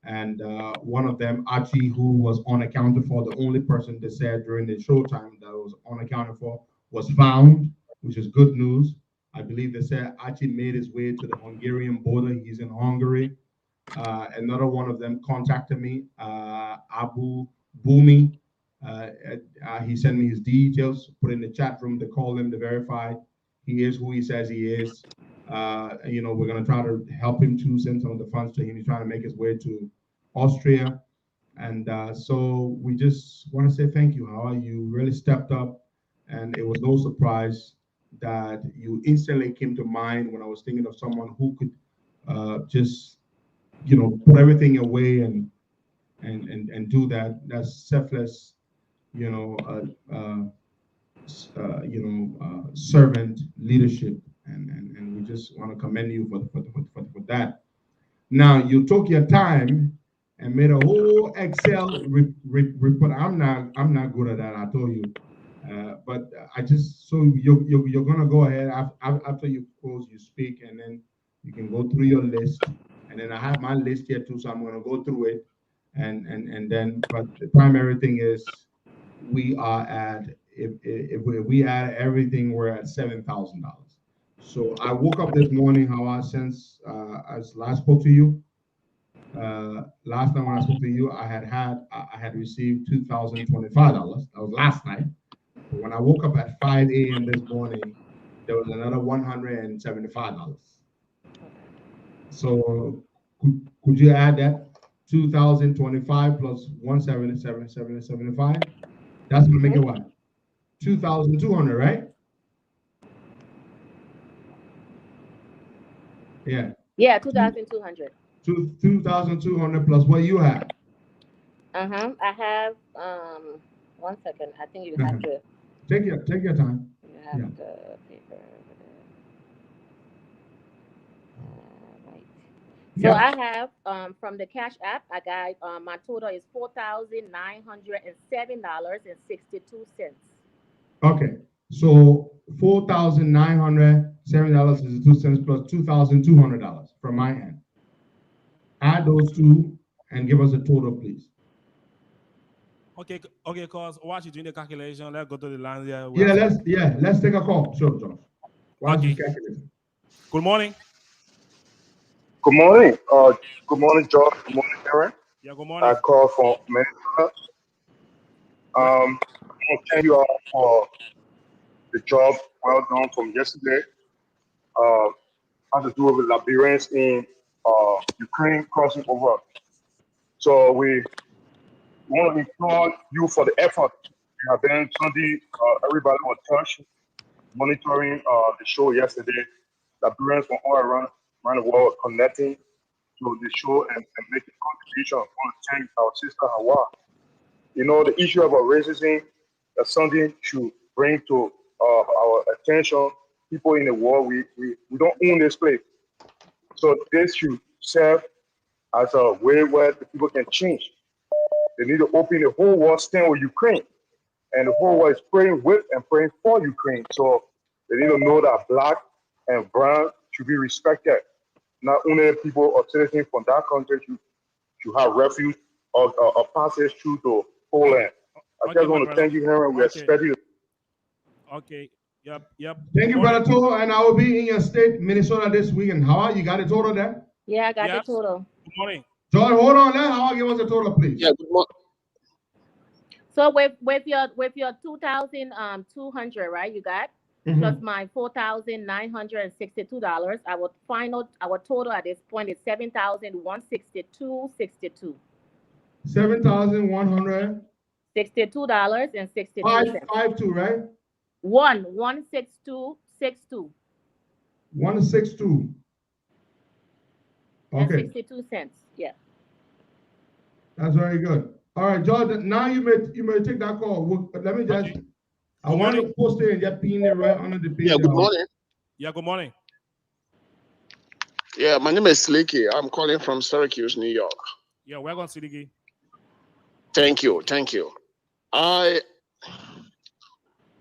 And one of them, Archie, who was unaccounted for, the only person they said during the showtime that was unaccounted for, was found, which is good news. I believe they said Archie made his way to the Hungarian border. He's in Hungary. Another one of them contacted me, Abu Bumi. He sent me his details, put in the chat room. They called him to verify he is who he says he is. We're going to try to help him to send some of the funds to him. He's trying to make his way to Austria. And so we just want to say thank you, Howard. You really stepped up, and it was no surprise that you instantly came to mind when I was thinking of someone who could just, put everything away and do that. That's selfless, servant leadership. And we just want to commend you for that. Now, you took your time and made a whole Excel report. I'm not good at that, I told you. But I just, so you're gonna go ahead after you close, you speak, and then you can go through your list. And then I have my list here too, so I'm gonna go through it. And then, but the primary thing is we are at, if we add everything, we're at $7,000. So I woke up this morning, since as last spoke to you, last night when I spoke to you, I had received $2,025. That was last night. But when I woke up at 5 a.m. this morning, there was another $175. So could you add that 2,025 plus 177.75? That's gonna make it what? 2,200, right? Yeah. Yeah, 2,200. 2,200 plus what you have. I have 1 second. I think you have to take your time. You have the paper. Right. So Yeah. I have from the Cash App, I got my total is $4,907.62. Okay. So $4,907.62 plus $2,200 from my end. Add those two and give us a total, please. Okay, cause while you're doing the calculation, let's go to the line there. Let's take a call. Sure, Josh. Why Okay. you calculating? Good morning. Good morning. Good morning, George. Good morning, Aaron. Yeah, good I morning. call from Minnesota. Where? I want to thank you all for the job well done from yesterday. Had to do with Liberians in Ukraine crossing over. So we want to applaud you for the effort you have done. Sunday, everybody was touched monitoring the show yesterday. Liberians from all around the world connecting to the show and making contribution. I want to thank our sister Hawa. You know, the issue about racism is something should bring to our attention. People in the world, we don't own this place. So this should serve as a way where the people can change. They need to open the whole world stand with Ukraine. And the whole world is praying with and praying for Ukraine. So they need to know that black and brown should be respected. Not only people or citizens from that country should have refuge or passage through to Poland. I just want to thank you, Henry. We expect you. Okay. Yep. Thank you, Brother Total. And I will be in your state, Minnesota, this weekend. How you got a total there? Yeah, I got Yep. the total. Good morning. George, hold on. Let Howard give us a total, please. Yeah, good morning. So with your $2,200, right? You got plus my $4,962. Our total at this point is $7,162.62. $7,100. $62.62. 552, right? 162.62. 162. And Okay. 62 cents. Yeah. That's very good. All right, George. Now you may take that call. Let me just. Okay. I want to post it and just pin it right under the page. Yeah, good morning. Yeah, good morning. Yeah, my name is Slicky. I'm calling from Syracuse, New York. Yeah, welcome, Sidiki. Thank you.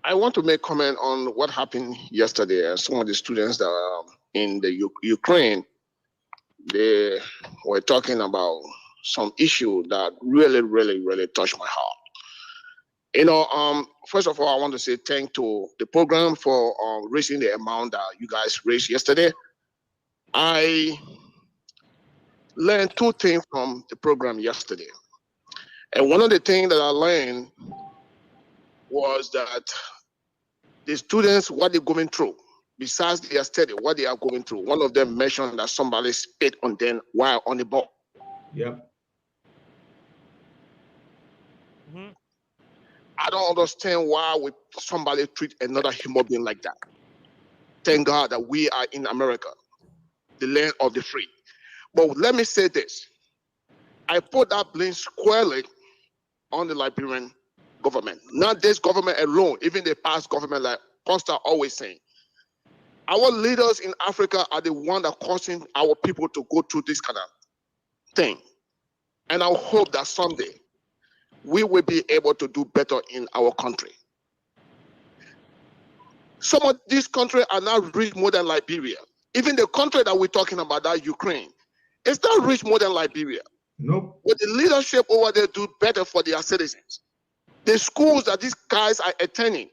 I want to make comment on what happened yesterday. Some of the students that are in the Ukraine, they were talking about some issue that really, really, really touched my heart. You know, first of all, I want to say thank to the program for raising the amount that you guys raised yesterday. I learned two things from the program yesterday. And one of the things that I learned was that the students, what they're going through, besides their study, what they are going through, one of them mentioned that somebody spit on them while on the ball. Yep. Mm-hmm. I don't understand why would somebody treat another human being like that. Thank God that we are in America, the land of the free. But let me say this. I put that blame squarely on the Liberian government. Not this government alone, even the past government, like Costa always saying. Our leaders in Africa are the one that causing our people to go through this kind of thing. And I hope that someday we will be able to do better in our country. Some of these countries are not rich more than Liberia. Even the country that we're talking about, that Ukraine, it's not rich more than Liberia. Nope. But the leadership over there do better for their citizens. The schools that these guys are attending,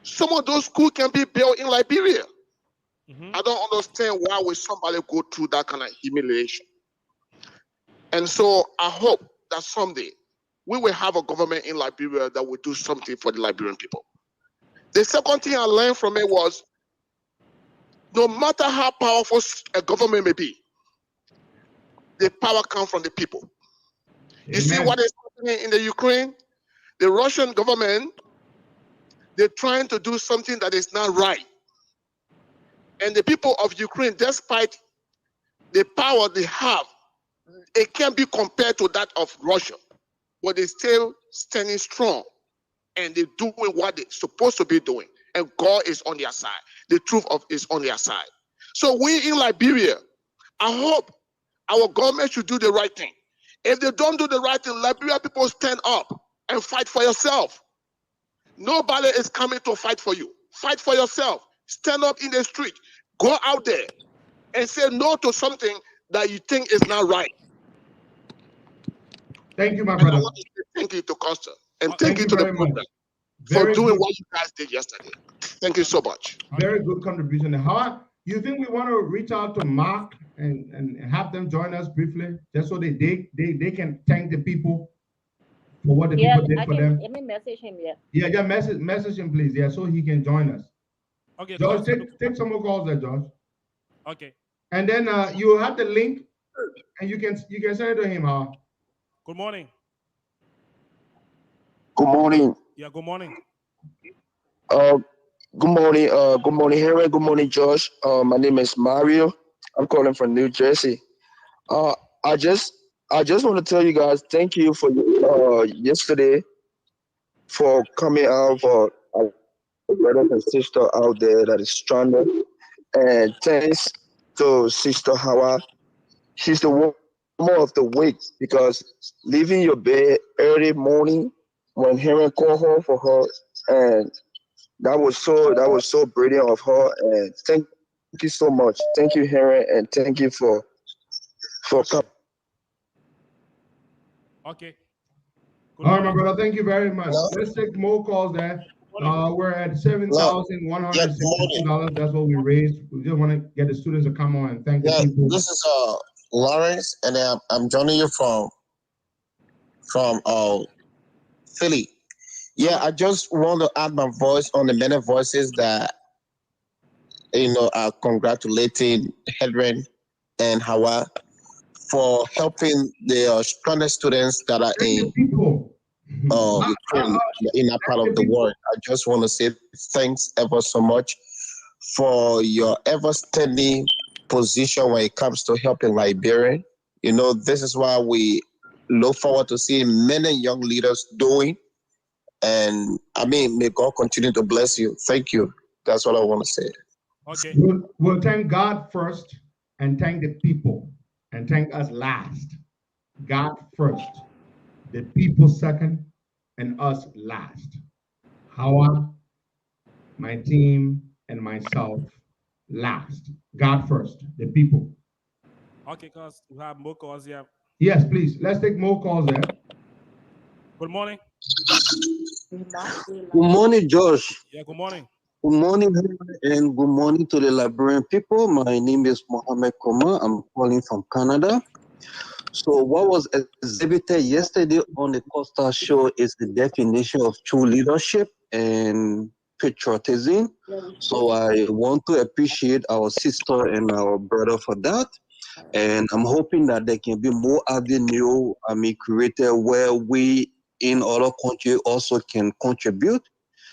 some of those schools can be built in Liberia. Mm-hmm. I don't understand why would somebody go through that kind of humiliation. And so I hope that someday we will have a government in Liberia that will do something for the Liberian people. The second thing I learned from it was, no matter how powerful a government may be, the power comes from the people. Amen. You see what is happening in the Ukraine? The Russian government, they're trying to do something that is not right. And the people of Ukraine, despite the power they have, it can't be compared to that of Russia. But they're still standing strong. And they're doing what they're supposed to be doing. And God is on their side. The truth is on their side. So we in Liberia, I hope Our government should do the right thing. If they don't do the right thing, Liberia people stand up and fight for yourself. Nobody is coming to fight for you. Fight for yourself. Stand up in the street. Go out there and say no to something that you think is not right. Thank you, my And brother. I want to say thank you to Costa and Thank thank you you to the very much. program for Very doing good. what you guys did yesterday. Thank you so much. Very good contribution. How you think we want to reach out to Mark and have them join us briefly, just so they can thank the people for what the people did for them? Let me message him. Yeah, just message him, please. Yeah, so he can join us. Okay, George, take some more calls there, George. Okay. And then you have the link, and you can send it to him. Good morning. Good morning. Yeah, good morning. Good morning. Good morning, Harry. Good morning, Josh. My name is Mario. I'm calling from New Jersey. I just want to tell you guys thank you for yesterday for coming out for our brothers and sister out there that is stranded, and thanks to Sister Hawa. She's the woman of the week because leaving your bed early morning when Harry called her for her, and that was so brilliant of her, and thank you so much. Thank you, Harry, and thank you for coming. Okay. All right, my brother. Thank you very much. Let's take more calls there. We're at $7,162. That's what we raised. We just want to get the students to come on and thank the people. This is Lawrence, and I'm joining you from Philly. Yeah, I just want to add my voice on the many voices that are congratulating Hedren and Hawa for helping the stranded students that are in Ukraine, in that part of the world. I just want to say thanks ever so much for your ever-standing position when it comes to helping Liberia. This is why we look forward to seeing many young leaders doing. And may God continue to bless you. Thank you. That's what I want to say. Okay. We'll thank God first and thank the people and thank us last. God first, the people second, and us last. Hawa, my team, and myself last. God first, the people. Okay, because we have more calls here. Yes, please. Let's take more calls there. Good morning. Good morning, Josh. Yeah, good morning. Good morning, and good morning to the Liberian people. My name is Mohammed Koma. I'm calling from Canada. So what was exhibited yesterday on the Costa Show is the definition of true leadership and patriotism. So I want to appreciate our sister and our brother for that. And I'm hoping that there can be more avenue created where we in other countries also can contribute,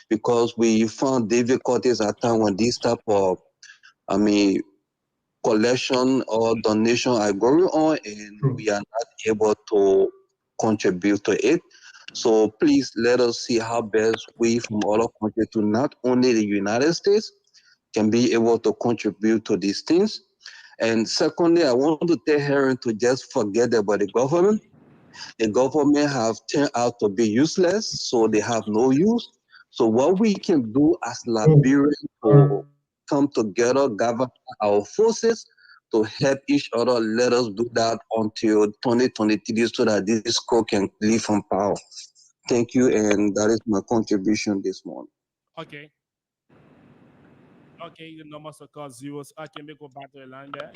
because we found difficulties at times when this type of collection or donation are going on, and we are not able to contribute to it. So please let us see how best we from other countries, to not only the United States, can be able to contribute to these things. And secondly, I want to tell Heron to just forget about the government. The government have turned out to be useless, so they have no use. So what we can do as Liberians to come together, gather our forces to help each other, let us do that until 2023 so that this court can leave from power. Thank you, and that is my contribution this morning. Okay. Okay, the numbers are called zeros. I can go back to the line there.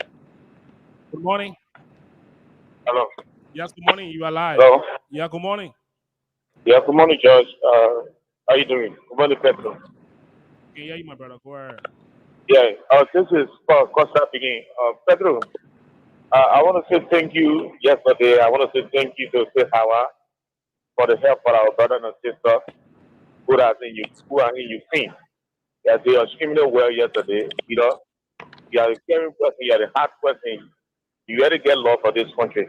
Good morning. Hello. Yes, good morning. You are live. Hello. Yeah, good morning. Yeah, good morning, Josh. How you doing? Good morning, Pedro. Okay, yeah, you, my brother. Go ahead. Yeah, this is Costa speaking. Pedro, I want to say thank you yesterday. I want to say thank you to Hawa for the help for our brother and sister who are in Ukraine. Yeah, they are extremely well yesterday. You are a caring person, you are a hard person. You got to get love for this country.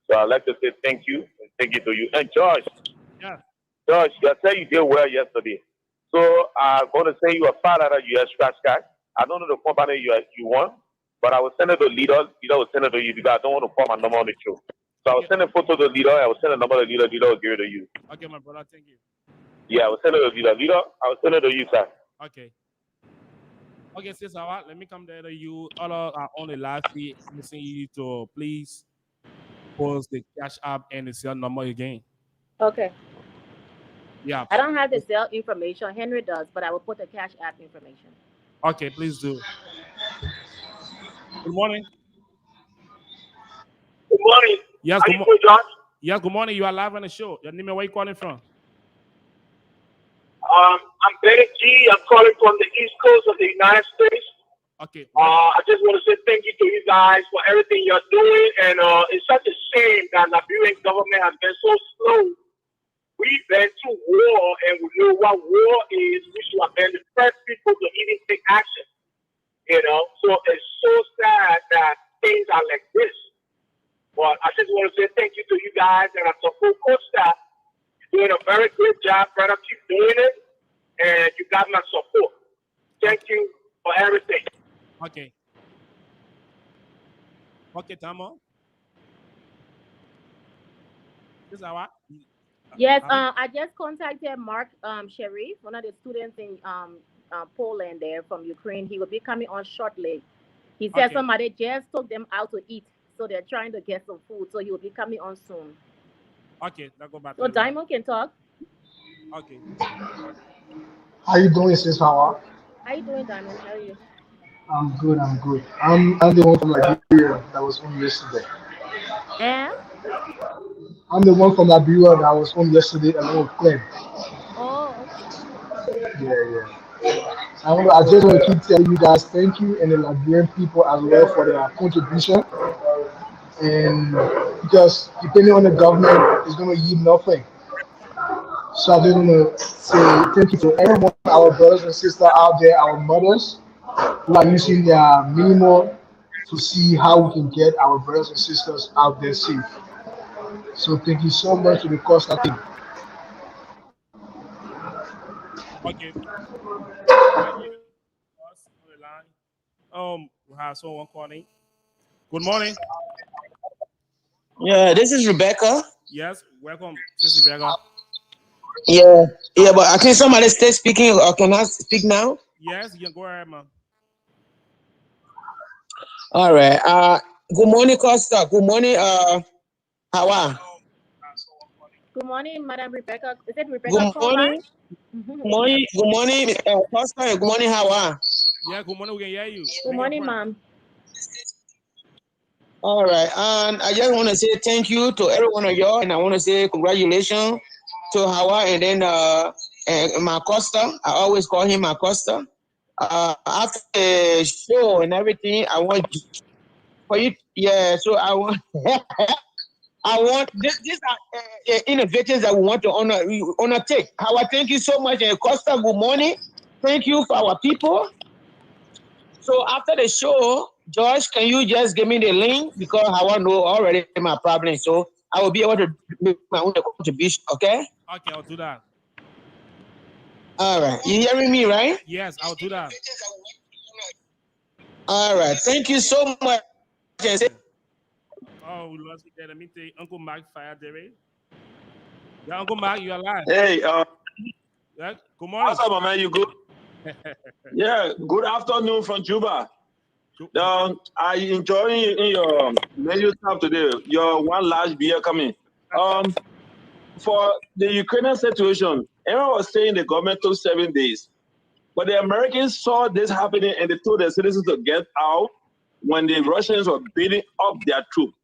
So I'd like to say thank you and thank you to you. And Josh, yeah. Josh, you said you did well yesterday. So I'm going to say you are part of the US scratch card. I don't know the company you won, But I will send it to leader. Leader will send it to you because I don't want to call my number on the show. So I will send a photo to leader. I will send a number to leader. Leader will give it to you. Okay, my brother. Thank you. Yeah, I will send it to leader. Leader, I will send it to you, sir. Okay. Okay, sis, all right. Let me come there to you. All are on the live feed. I'm missing you to please post the cash app and the cell number again. Okay. Yeah. I don't have the cell information. Henry does, but I will put the cash app information. Okay, please do. Good morning. Good morning. Yes, How good you morning. doing, John? Yes, good morning. You are live on the show. Your name and where you calling from? I'm Benny G. I'm calling from the East Coast of the United States. Okay. I just want to say thank you to you guys for everything you're doing, and it's such a shame that Liberian government has been so slow. We've been to war, and we know what war is. We should have been the first people to even take action. You know, so it's so sad that things are like this. But I just want to say thank you to you guys, and I support Costa. You're doing a very good job, brother. Keep doing it, and you got my support. Thank you for everything. Okay. Okay, Tamo. This is our. Yes, I just contacted Mark Sharif, one of the students in Poland there from Ukraine. He will be coming on shortly. He said somebody just took them out to eat, so they're trying to get some food. So he will be coming on soon. Okay, now go back. So Diamond can talk. Okay. How you doing, Sis Hawa? How you doing, Diamond? How are you? I'm good. I'm good. I'm the one from Liberia that was on yesterday. And I'm the one from Liberia that was on yesterday along with Clem. oh, Yeah. I just want to keep telling you guys thank you and the Liberian people as well for their contribution. And because depending on the government, it's going to yield nothing. So I just want to say thank you to everyone, our brothers and sisters out there, our mothers who are using their minimum to see how we can get our brothers and sisters out there safe. So thank you so much to the Costa team. Okay. We have someone calling. Good morning. Yeah, this is Rebecca. Yes, welcome, Sister Rebecca. Yeah, but I think somebody still speaking, or can I speak now? Yes, you can go ahead, man. All right. Good morning, Costa. Good morning, Hawa. good morning, Madam Rebecca. Is it Rebecca Good morning. Good morning, Costa. And good morning, Hawa. Yeah, good morning. We can hear you. Good morning, Mom. All right, and I just want to say thank you to every one of y'all, and I want to say congratulations to Hawa and then and Costa. I always call him Costa. After the show and everything, I want for you. Yeah, so I want. I want these are innovations that we want to undertake. Hawa, thank you so much, and Costa. Good morning. Thank you for our people. So after the show, Josh, can you just give me the link because I want to know already my problem. So I will be able to make my own contribution. Okay. Okay, I'll do that. All right. You hearing me, right? Yes, I'll do that. All right. Thank you so much. Oh, we lost it there. Let me take Uncle Mark fire there. Yeah, Uncle Mark, you are live. Hey, yeah, good morning. What's up, my man? You good? Yeah, good afternoon from Juba. I enjoy in your menu tab today. Your one large beer coming. For the Ukrainian situation, everyone was saying the government took 7 days, but the Americans saw this happening and they told their citizens to get out when the Russians were beating up their troops.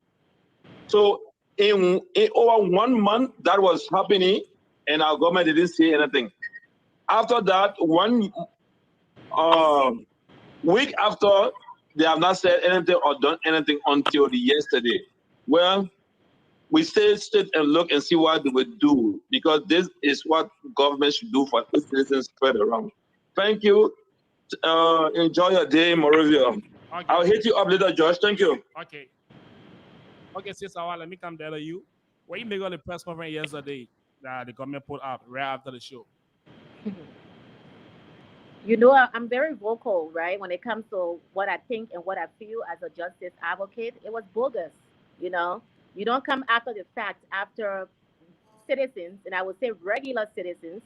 So in over 1 month that was happening, and our government didn't say anything. After that, 1 week after, they have not said anything or done anything until yesterday. Well, we stay sit and look and see what they will do, because this is what government should do for the citizens spread around. Thank you. Enjoy your day, Moravia. Okay. I'll hit you up later, Josh. Thank you. Okay. Okay, sis, let me come there to you. What you make on the press conference yesterday that the government put up right after the show? You know, I'm very vocal, right? When it comes to what I think and what I feel as a justice advocate, it was bogus. You know, you don't come after the fact after citizens, and I would say regular citizens,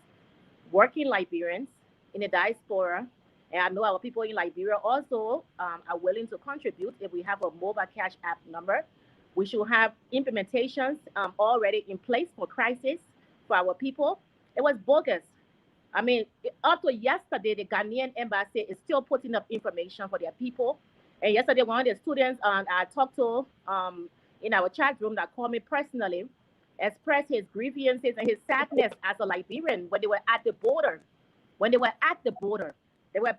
working Liberians in the diaspora. And I know our people in Liberia also are willing to contribute. If we have a mobile cash app number, we should have implementations already in place for crisis for our people. It was bogus. I mean, up to yesterday, the Ghanaian embassy is still putting up information for their people. And yesterday, one of the students I talked to in our chat room that called me personally expressed his grievances and his sadness as a Liberian when they were at the border. When they were at the border, there were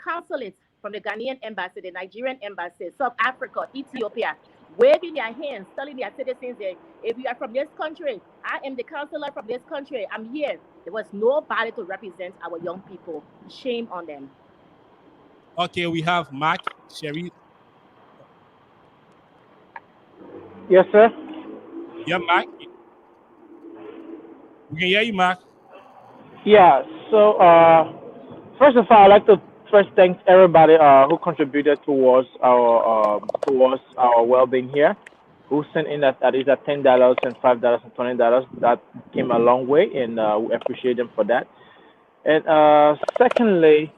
consulates from the Ghanaian embassy, the Nigerian embassy, South Africa, Ethiopia, waving their hands, telling their citizens that if you are from this country, I am the consular from this country, I'm here. There was nobody to represent our young people. Shame on them. Okay, we have Mark, Sherry. Yes, sir. Yeah, Mark. We can hear you, Mark. Yeah. So, first of all, I'd like to first thank everybody who contributed towards our well-being here, who sent in at least $10 and $5 and $20. That came a long way, and we appreciate them for that. And secondly,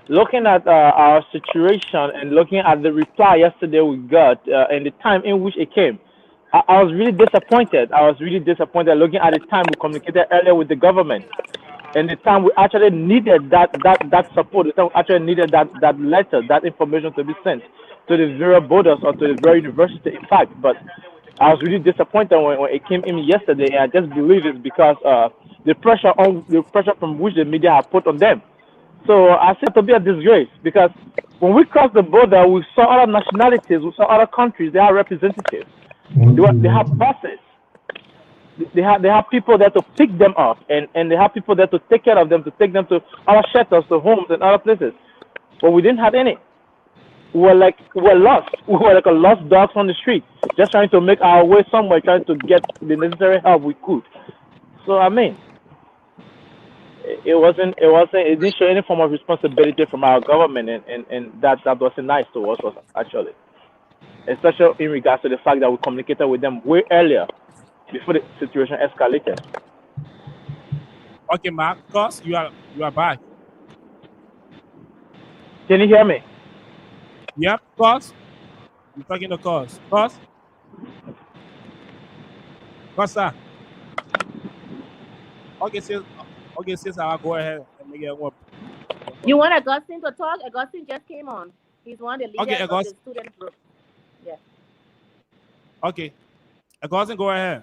looking at our situation and looking at the reply yesterday we got and the time in which it came, I was really disappointed. I was really disappointed looking at the time we communicated earlier with the government and the time we actually needed that support, the time we actually needed that letter, that information to be sent to the various borders or to the very university, in fact. But I was really disappointed when it came in yesterday, and I just believe it's because the pressure from which the media have put on them. So I said to be a disgrace because when we crossed the border, we saw other nationalities, we saw other countries, they have representatives, they have buses, they have people there to pick them up, and they have people there to take care of them, to take them to other shelters, to homes and other places. But we didn't have any. We were lost. We were like a lost dogs on the street, just trying to make our way somewhere, trying to get the necessary help we could. So I mean, it didn't show any form of responsibility from our government, and that wasn't nice to us actually, especially in regards to the fact that we communicated with them way earlier before the situation escalated. Okay, Marcus, you are back. Can you hear me? Yep, Cos. You're talking to Cos. Costa. Okay, sis, I'll go ahead and make it one. You want Augustine to talk? Augustine just came on. He's one of the leaders of the student group. Yeah. Okay. Augustine, go ahead.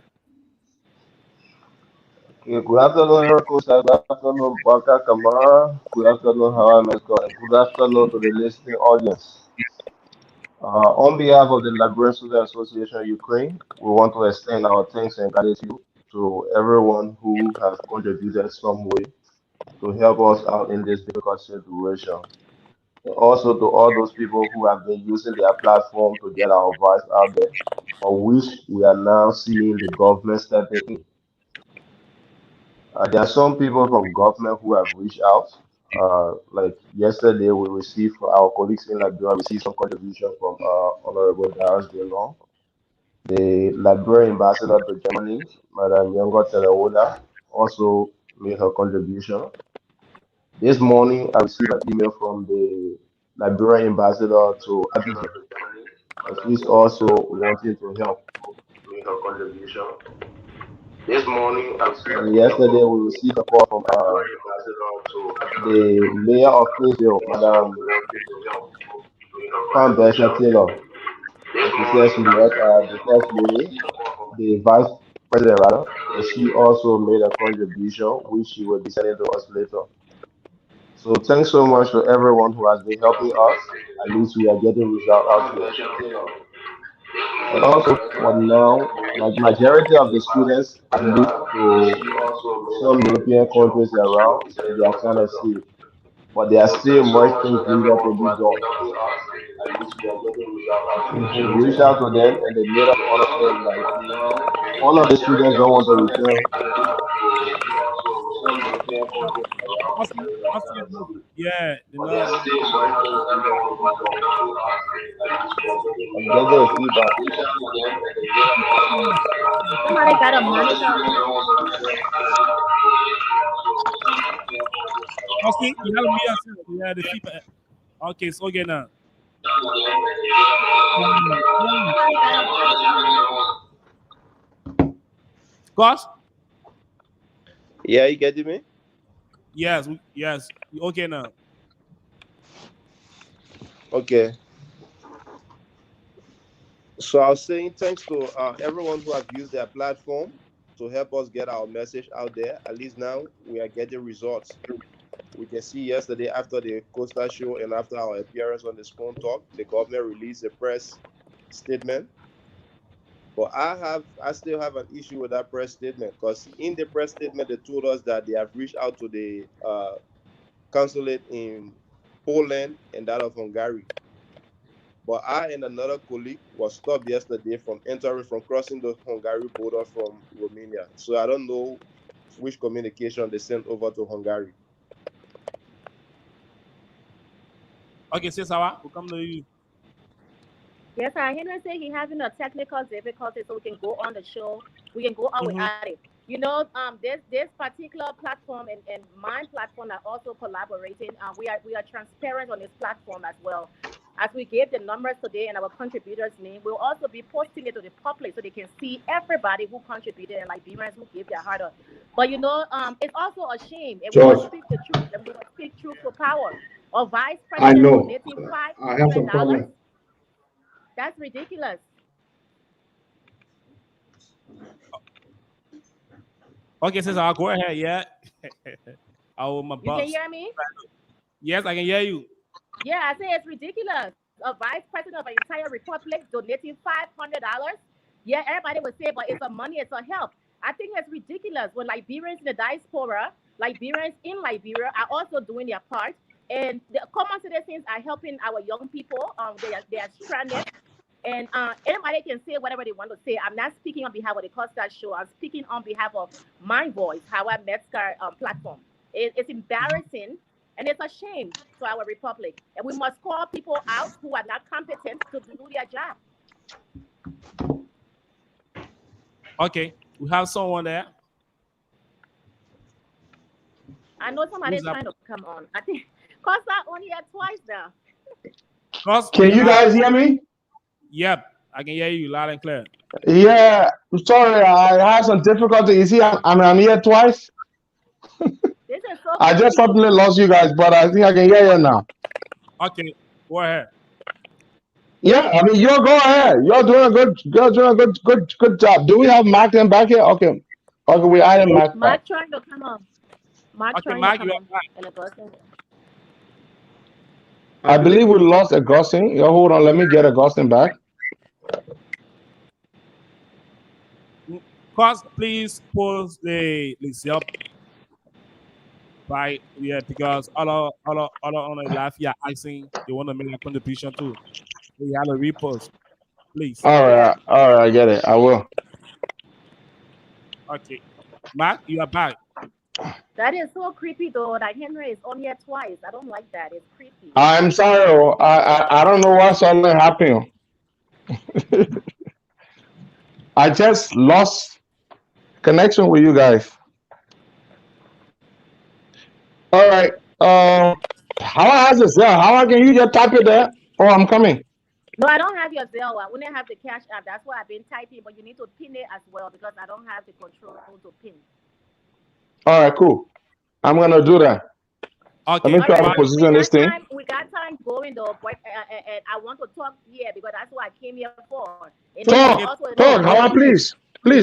Okay, good afternoon, Costa. Good afternoon, Baka Kamara. Good afternoon, Hawa Mesco. And good afternoon to the listening audience. On behalf of the Liberian Student Association Ukraine, we want to extend our thanks and gratitude to everyone who has contributed some way to help us out in this difficult situation. And also to all those people who have been using their platform to get our voice out there, for which we are now seeing the government stepping in. There are some people from government who have reached out. Like yesterday, we received our colleagues in Liberia received some contribution from Honorable Darius DeLong. The Liberian ambassador to Germany, Madam Yongo Telewoda, also made her contribution. This morning, I received an email from the Liberian ambassador to Abidjan, and she's also wanting to help. Made her contribution. This morning, and yesterday, we received a call from the mayor of Princeton, Madam Fanbesha Taylor. And she says she met the first lady, the vice president rather, and she also made a contribution, which she will be sending to us later. So thanks so much to everyone who has been helping us. At least we are getting results out here. And also for now, like majority of the students have moved to some European countries around, and they are kind of safe. But there are still much things needed to be done. We reached out to them and they made us understand like all of the students don't want to return. Yeah, the love. I'm getting a feedback. Somebody got a monitor. Okay, you have me as well. Yeah, the feedback. Okay, so okay now. Gosh? Yeah, you getting me? Yes, yes. Okay now. Okay. So I was saying thanks to everyone who have used their platform to help us get our message out there. At least now we are getting results. We can see yesterday after the Costa Show and after our appearance on the Spoon Talk, the government released a press statement. But I still have an issue with that press statement because in the press statement they told us that they have reached out to the consulate in Poland and that of Hungary. But I and another colleague was stopped yesterday from crossing the Hungary border from Romania. So I don't know which communication they sent over to Hungary. Okay, say Sawa, we'll come to you. Yes, Henry said he having a technical difficulty, so we can go on the show. We can go on without it. You know, this particular platform and my platform are also collaborating. We are transparent on this platform as well. As we gave the numbers today and our contributors' name, we'll also be posting it to the public so they can see everybody who contributed and Liberians who gave their heart up. But you know, it's also a shame. If we must speak the truth, and we must speak truth to power. Or vice I president know. donating I have some $500. problem. That's ridiculous. Okay, says I'll go ahead. Yeah. I will my You boss. can hear me? Yes, I can hear you. Yeah, I say it's ridiculous. A vice president of an entire republic donating $500. Yeah, everybody would say, but it's a money, it's a help. I think it's ridiculous when Liberians in the diaspora, Liberians in Liberia are also doing their part. And the common citizens are helping our young people. They are stranded. And anybody can say whatever they want to say. I'm not speaking on behalf of the Costa Show. I'm speaking on behalf of my voice, Howard Metzger platform. It's embarrassing and it's a shame to our republic. And we must call people out who are not competent to do their job. Okay, we have someone there. I know somebody's trying to come on. I think Costa only had twice now. Can you guys hear me? Yep, I can hear you loud and clear. Yeah, sorry, I had some difficulty. You see, I'm here twice. I just suddenly lost you guys, but I think I can hear you now. Okay, go ahead. Yeah, I mean, you go ahead. You're doing a good job. Do we have Mark then back here? Okay, we added Mark. Mark trying to come on. Mark okay, trying to come on. I believe we lost Augustine. Yeah, hold on, let me get Augustine back. Cause please post the list up. Right, yeah, because all on the live here asking they want to make a contribution too. We have a repost, please. All right, I get it. I will. Okay, Mark, you are back. That is so creepy though. Like Henry is on here twice. I don't like that. It's creepy. I'm sorry. I don't know what's suddenly happening. I just lost connection with you guys. All right. How has it? How can you just type it there? Oh, I'm coming. No, I don't have your Zelle. I wouldn't have the cash app. That's why I've been typing. But you need to pin it as well because I don't have the control to pin. All right, cool. I'm gonna do that. Okay. Let me try to position this thing. We got time going though, but and I want to talk here because that's what I came here for. Talk. How please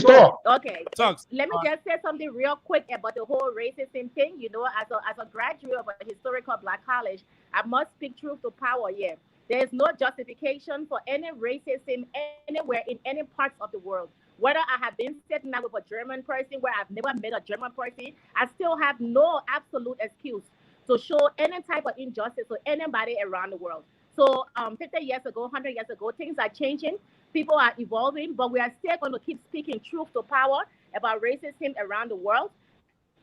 talk. Okay. Let me just say something real quick about the whole racism thing. You know, as a graduate of a historical black college, I must speak truth to power here. There is no justification for any racism anywhere in any parts of the world. Whether I have been sitting down with a German person where I've never met a German person, I still have no absolute excuse to show any type of injustice to anybody around the world. So 50 years ago, 100 years ago, things are changing. People are evolving, but we are still going to keep speaking truth to power about racism around the world.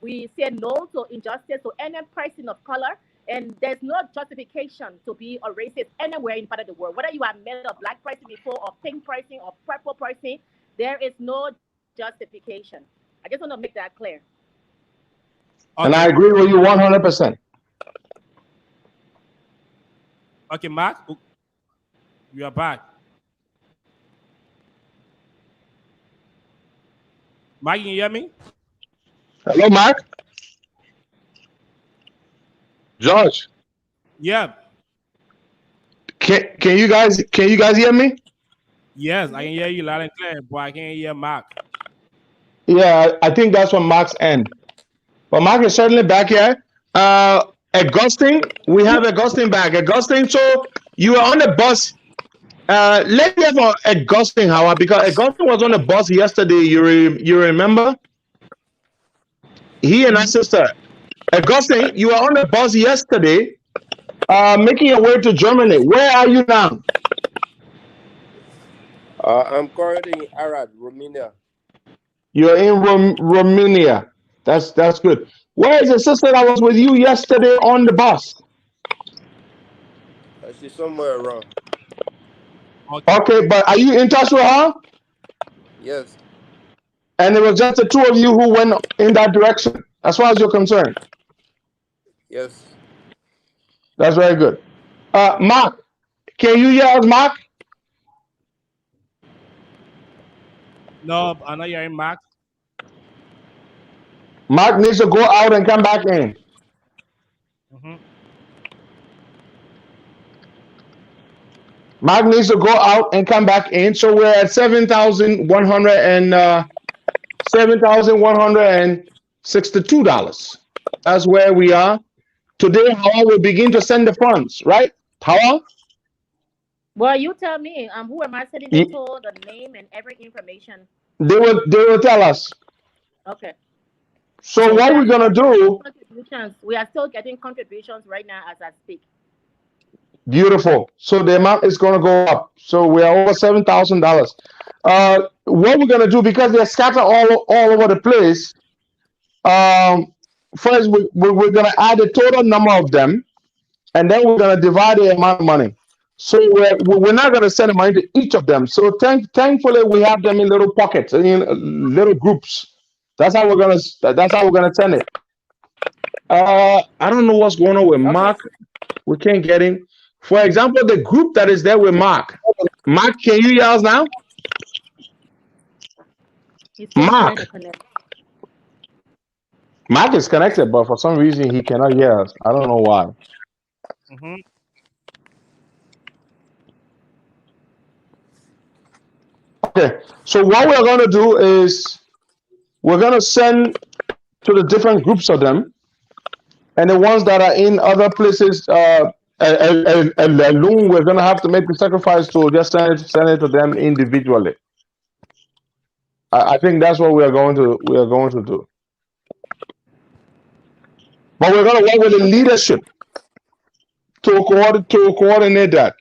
We say no to injustice to any person of color, and there's no justification to be a racist anywhere in part of the world. Whether you have met a black person before, or pink person, or purple person, there is no justification. I just want to make that clear. And I agree with you 100%. Okay, Mark, you are back. Mark, can you hear me? Hello, Mark. George. Yeah. Can you guys hear me? Yes, I can hear you loud and clear, but I can't hear Mark. Yeah, I think that's from Mark's end. But Mark is certainly back here. Augustine, we have Augustine back. Augustine, so you were on the bus. Let's hear from Augustine, Howard, because Augustine was on the bus yesterday. You remember? He and our sister. Augustine, you were on the bus yesterday, making your way to Germany. Where are you now? I'm currently in Arad, Romania. You're in Romania. That's good. Where is the sister that was with you yesterday on the bus? She's somewhere around. Okay, but are you in touch with her? Yes. And it was just the two of you who went in that direction, as far as you're concerned. Yes. That's very good. Mark, can you hear us, Mark? No, I'm not hearing Mark. Mark needs to go out and come back in. Mark needs to go out and come back in. So we're at 7,162 dollars. That's where we are today. How we begin to send the funds, right? How? Well, you tell me. Who am I sending it to? The name and every information. They will tell us. Okay. So what we're gonna do? We are still getting contributions right now as I speak. Beautiful. So the amount is going to go up. So we are over $7,000. What we're going to do, because they're scattered all over the place, first we're going to add the total number of them, and then we're going to divide the amount of money. So we're not going to send the money to each of them. So thankfully we have them in little pockets, in little groups. That's how we're going to send it. I don't know what's going on with Mark. We can't get him. For example, the group that is there with Mark. Mark, can you hear us now? Mark. Mark is connected, but for some reason he cannot hear us. I don't know why. Okay, so what we're going to do is we're going to send to the different groups of them, and the ones that are in other places, alone, we're going to have to make the sacrifice to just send it to them individually. I think that's what we are going to do. But we're going to work with the leadership to coordinate that.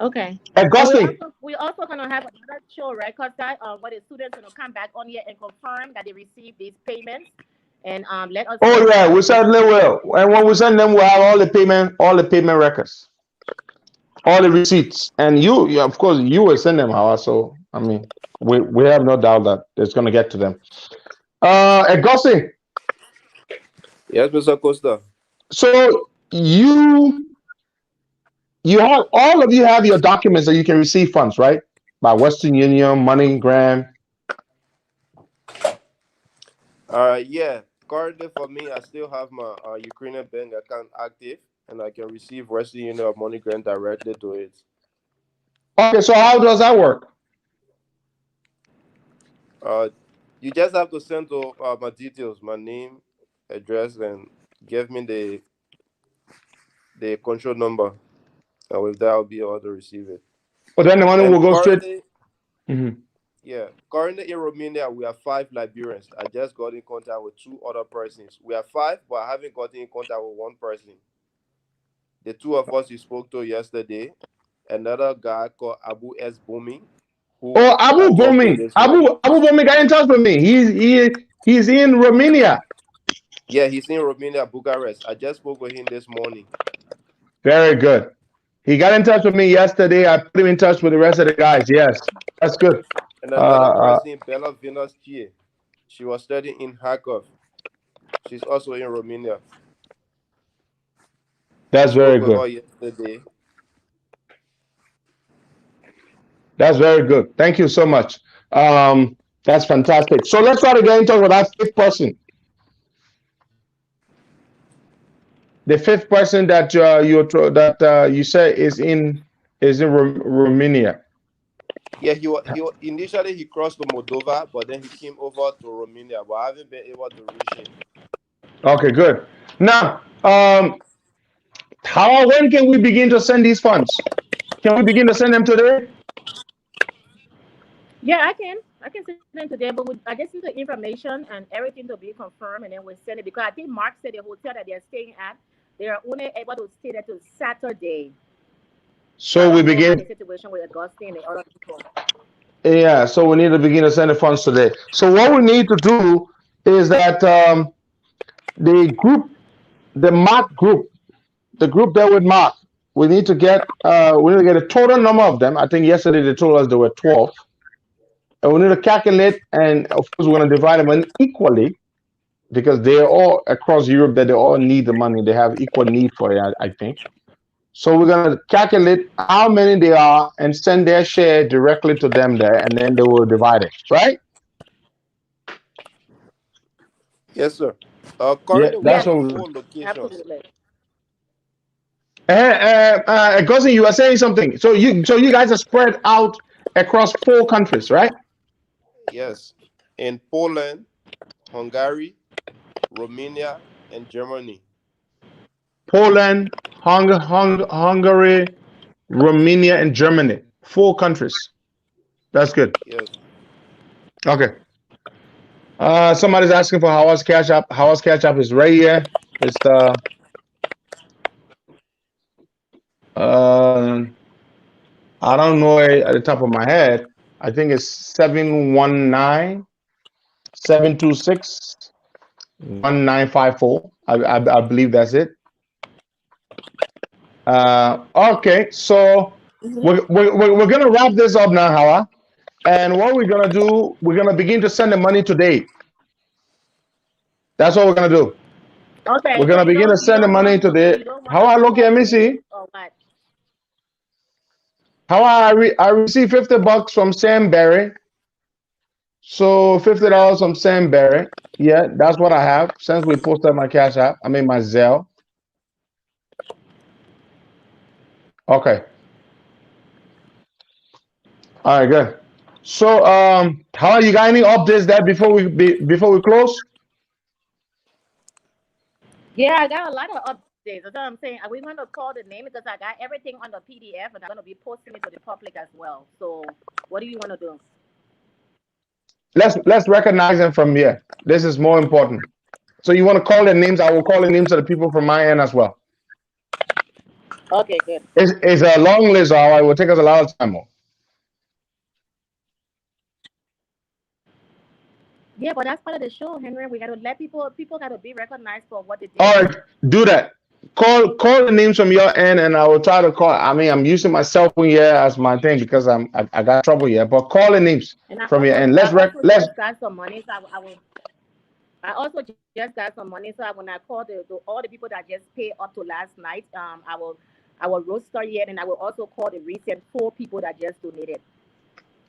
Okay. Augustine. We also gonna have another show, right? Because where the students gonna come back on here and confirm that they received these payments, and let us. Oh yeah, we certainly will. And when we send them, we'll have all the payment records, all the receipts, and you of course you will send them, Howard. So I mean, we have no doubt that it's gonna get to them. Augustine. Yes, Mr. Costa. So you have all of you have your documents that you can receive funds, right? By Western Union, MoneyGram. Yeah. Currently, for me, I still have my Ukrainian bank account active, and I can receive Western Union or MoneyGram directly to it. Okay, so how does that work? You just have to send to my details, my name, address, and give me the control number, and with that, I'll be able to receive it. But then the money will go straight. Yeah, currently in Romania, we have 5 Liberians. I just got in contact with 2 other persons. We have 5, but I haven't gotten in contact with one person. The 2 of us you spoke to yesterday, another guy called Abu S. Booming, Oh, Abu jumped in Bomi. this morning. Abu Bomi got in touch with me. He's in Romania. Yeah, he's in Romania, Bucharest. I just spoke with him this morning. Very good. He got in touch with me yesterday. I put him in touch with the rest of the guys. Yes, that's good. And another person, Bella Venus G. She was studying in Kharkov. She's also in Romania. That's I spoke very with good. her yesterday. That's very good. Thank you so much. That's fantastic. So let's try to get in touch with that fifth person. The fifth person that you say is in Romania. Yeah, he initially he crossed to Moldova, but then he came over to Romania. But I haven't been able to reach him. Okay, good. Now, when can we begin to send these funds? Can we begin to send them today? Yeah, I can send them today, but I just need the information and everything to be confirmed, and then we'll send it, because I think Mark said the hotel that they're staying at, they are only able to stay there till Saturday. So we begin. The situation with Augustine and other people. Yeah, so we need to begin to send the funds today. So what we need to do is that the Mark group, the group there with Mark, we need to get a total number of them. I think yesterday they told us there were 12. And we need to calculate, and of course we're going to divide them in equally, because they're all across Europe, that they all need the money. They have equal need for it, I think. So we're going to calculate how many they are and send their share directly to them there, and then they will divide it, right? Yes, sir. Currently, we that's have what 4 locations. Absolutely. Cousin, you are saying something. So you guys are spread out across 4 countries, right? Yes, in Poland, Hungary, Romania, and Germany. Poland, Hungary, Romania, and Germany. 4 countries. That's good. Yes. Okay. Somebody's asking for Howard's Cash App. Howard's Cash App is right here. It's I don't know it at the top of my head. I think it's 719-726-1954. I believe that's it. Okay, so we're gonna wrap this up now, Howard. And what we're gonna do, we're gonna begin to send the money today. That's what we're gonna do. Okay. We're gonna begin to send the money today. How I look at me, see? How I received $50 from Sam Barry. So $50 from Sam Barry. Yeah, that's what I have since we posted my Cash App. I mean my Zelle. Okay. All right, good. So how you got any updates there before we close? Yeah, I got a lot of updates. That's what I'm saying. We're going to call the name because I got everything on the PDF, and I'm going to be posting it to the public as well. So what do you want to do? Let's recognize them from here. This is more important. So you want to call their names? I will call the names of the people from my end as well. Okay, good. It's a long list, all right. It will take us a lot of time more. Yeah, but that's part of the show, Henry. We got to let people got to be recognized for what they did. All right, do that. Call the names from your end, and I will try to call. I mean, I'm using my cell phone here as my thing because I got trouble here. But call the names from your end. Let's just got some money, so I also just got some money, so when I call all the people that just paid up to last night, I will roster yet, and I will also call the recent 4 people that just donated.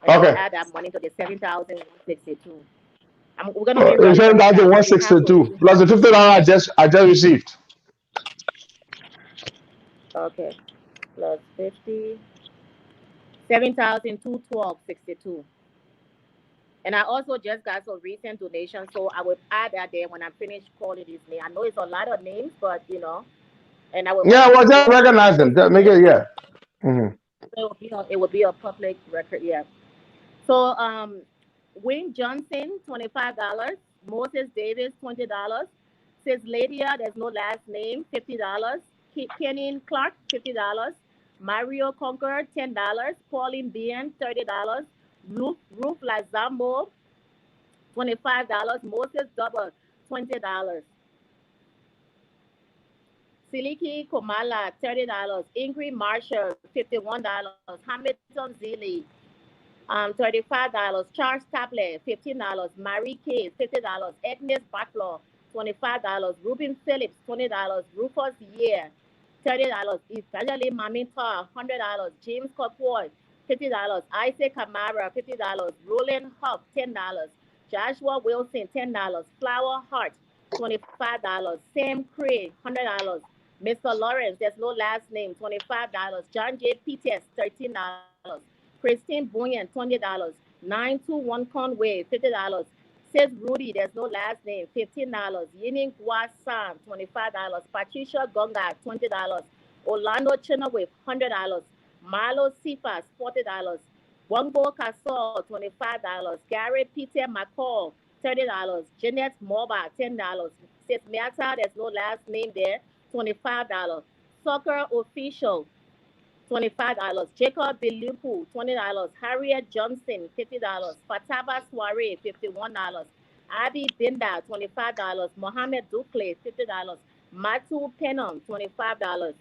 And okay. Add that money to the 7,162. We're gonna be 7,162 plus the $50 I just received. Okay, plus 50, 7,212.62. And I also just got some recent donations, so I will add that there when I finish calling these names. I know it's a lot of names, but and I will. Yeah, well, just recognize them. Just make it, yeah. Mm-hmm. It will be a public record, yeah. So, Wayne Johnson, $25. Moses Davis, $20. Says Lydia, there's no last name, $50. Kenan Clark, $50. Mario Conquer, $10. Pauline Bien, $30. Roof Lazamo, $25. Moses Double, $20. Siliki Komala, $30. Ingrid Marshall, $51. Hamilton Zilli, $35. Charles Tablet, $15. Marie K, $50. Agnes Butler, $25. Ruben Phillips, $20. Rufus Year, $30. Evangeline Maminta, $100. James Copoy, $50. Isaac Kamara, $50. Roland Huff, $10. Joshua Wilson, $10. Flower Hart, $25. Sam Craig, $100. Mr. Lawrence, there's no last name, $25. John J. Peters, $13. Christine Boyan, $20. 921 Conway, $50. Says Rudy, there's no last name, $15. Yining Guasan, $25. Patricia Gonga, $20. Orlando Chenoweth, $100. Marlo Cephas, $40. Wongbo Casol, $25. Gary Peter McCall, $30. Jeanette Moba, $10. Says Miata, there's no last name there, $25. Soccer Official, $25. Jacob Bilupu, $20. Harriet Johnson, $50. Fataba Soiree, $51. Abby Binda, $25. Mohammed Dukle, $50. Matu Penon, $25.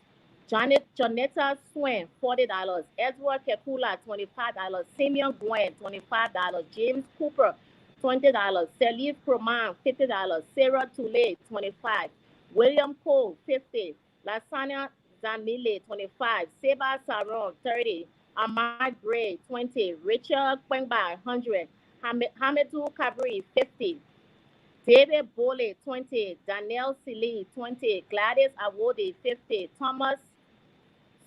Jonetta Swain, $40. Edward Kekula, $25. Simeon Gwen, $25. James Cooper, $20. Salif Kroman, $50. Sarah Toulay, $25. William Cole, $50. Lasanya Zamile, $25. Seba Saron, $30. Ahmad Gray, $20. Richard Kwengba, $100. Hamidou Kabri, $50. David Bole, $20. Danielle Sili, $20. Gladys Awodi, $50. Thomas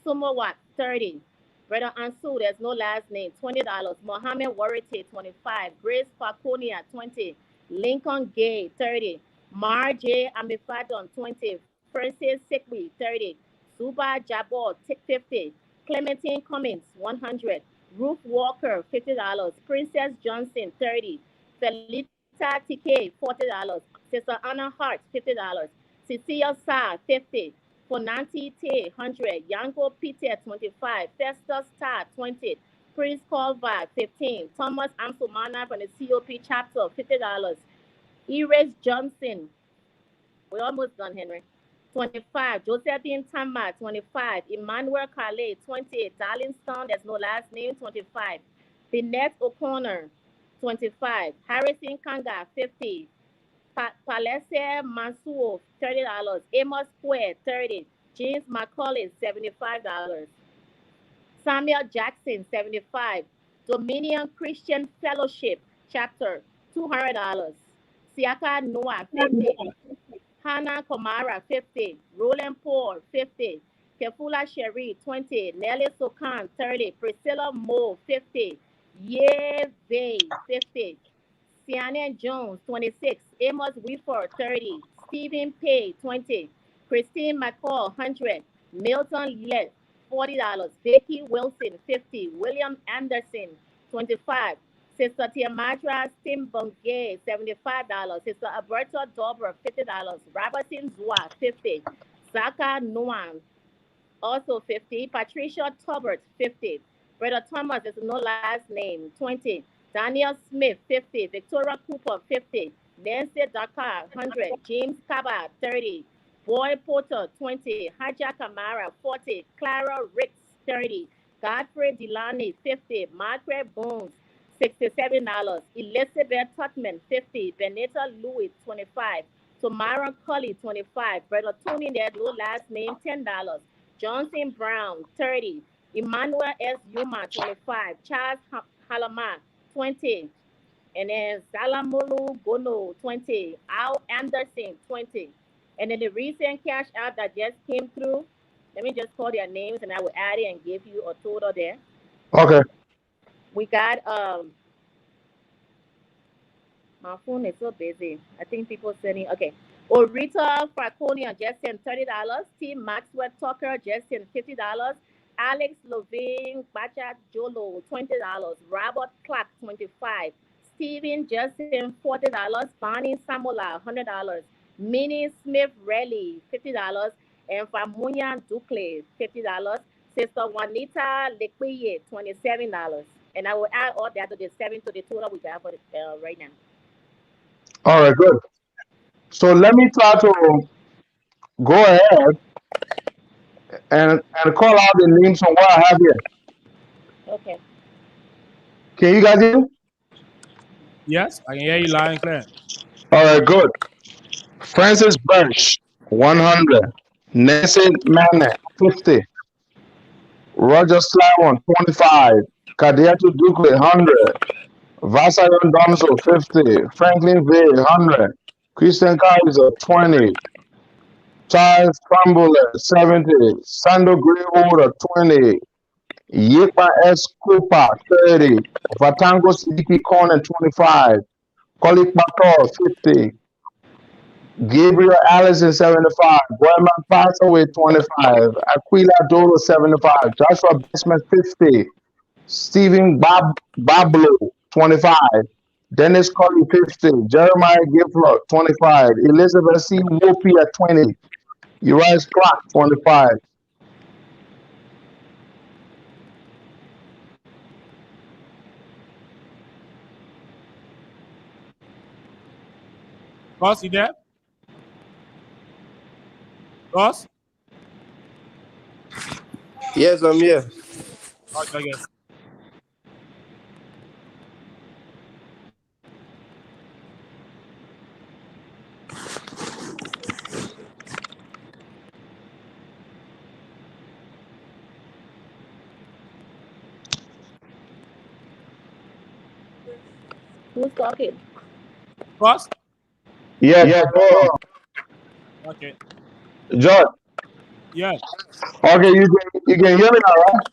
Sumawat, $30. Brother Ansu, there's no last name, $20. Mohammed Warite, $25. Grace Faconia, $20. Lincoln Gay, $30. Mar J. Amifadon, $20. Francis Sikwi, $30. Zuba Jabor, $50. Clementine Cummings, $100. Ruth Walker, $50. Princess Johnson, $30. Felita TK, $40. Sister Anna Hart, $50. Cecilia Sa, $50. Fonanti T, $100. Yanko Peter, $25. Festus Star, $20. Prince Colva, $15. Thomas Amsumana from the COP chapter, $50. Iris Johnson, we're almost done, Henry. 25. Josephine Tamba, 25. Emmanuel Calais, 28. Darling Stone, there's no last name, 25. Binette O'Connor, 25. Harrison Kanga, 50. Palese Mansuo, $30. Amos Square, 30. James McCauley, $75. Samuel Jackson, 75. Dominion Christian Fellowship, chapter, $200. Siaka Noah, 50. Hannah Komara, 50. Roland Paul, 50. Kefula Sherry, 20. Nelly Sokan, 30. Priscilla Moe, 50. Yeve, 50. Sienna Jones, 26. Amos Weaver, 30. Stephen Pay, 20. Christine McCall, 100. Milton Let, $40. Vicky Wilson, 50. William Anderson, 25. Sister Tiamatra Stimbonge, $75. Sister Alberta Dober, $50. Robertson Zua, 50. Zaka Nuan, also 50. Patricia Tobert, 50. Brother Thomas is no last name, 20. Daniel Smith, 50. Victoria Cooper, 50. Nancy Dakar, 100. James Kaba, 30. Boy Porter, 20. Haja Kamara, 40. Clara Ricks, 30. Godfrey Delani, 50. Margaret Bones, $67. Elizabeth Tutman, 50. Benita Lewis, 25. Tamara Cully, 25. Brother Tony, there's no last name, $10. Johnson Brown, 30. Emmanuel S. Yuma, 25. Charles Halama, 20. And then Salamulu Gono, 20. Al Anderson, 20. And then the recent cash out that just came through, let me just call their names and I will add it and give you a total there. Okay. We got my phone is so busy. I think people sending okay. Orita Fraconia just sent $30. T Maxwell Tucker just sent $50. Alex Levine Bacha Jolo, $20. Robert Clark, 25. Steven Justin, $40. Bonnie Samola, $100. Minnie Smith Relly, $50. And Famunya Ducle, $50. Sister Juanita Lequiye, $27. And I will add all that to the 7 to the total we got for the, right now. All right, good. So let me try to go ahead and call out the names from what I have here. Okay. Can you guys hear me? Yes, I can hear you loud and clear. All right, good. Francis Birch, 100. Nancy Mann, 50. Roger Slavon, 25. Kadiatu Duque, 100. Vasayon Domso, 50. Franklin V, 100. Christian Kaiser, 20. Charles Fambuller, 70. Sando Greyholder, 20. Yipa S. Cooper, 30. Vatango Sidiki Corner, 25. Kolik Mator, 50. Gabriel Allison, 75. Boyman Passaway, 25. Aquila Dolo, 75. Joshua Bestman, 50. Stephen Bablo, 25. Dennis Colley, 50. Jeremiah Giflock, 25. Elizabeth C. Whoopi at 20. Uriah Clark, 25. Boss, you there? Boss? Yes, I'm here. Okay, yes. Who's talking? Boss? Yeah, Okay. George. Yeah. Okay, you can hear me now, right?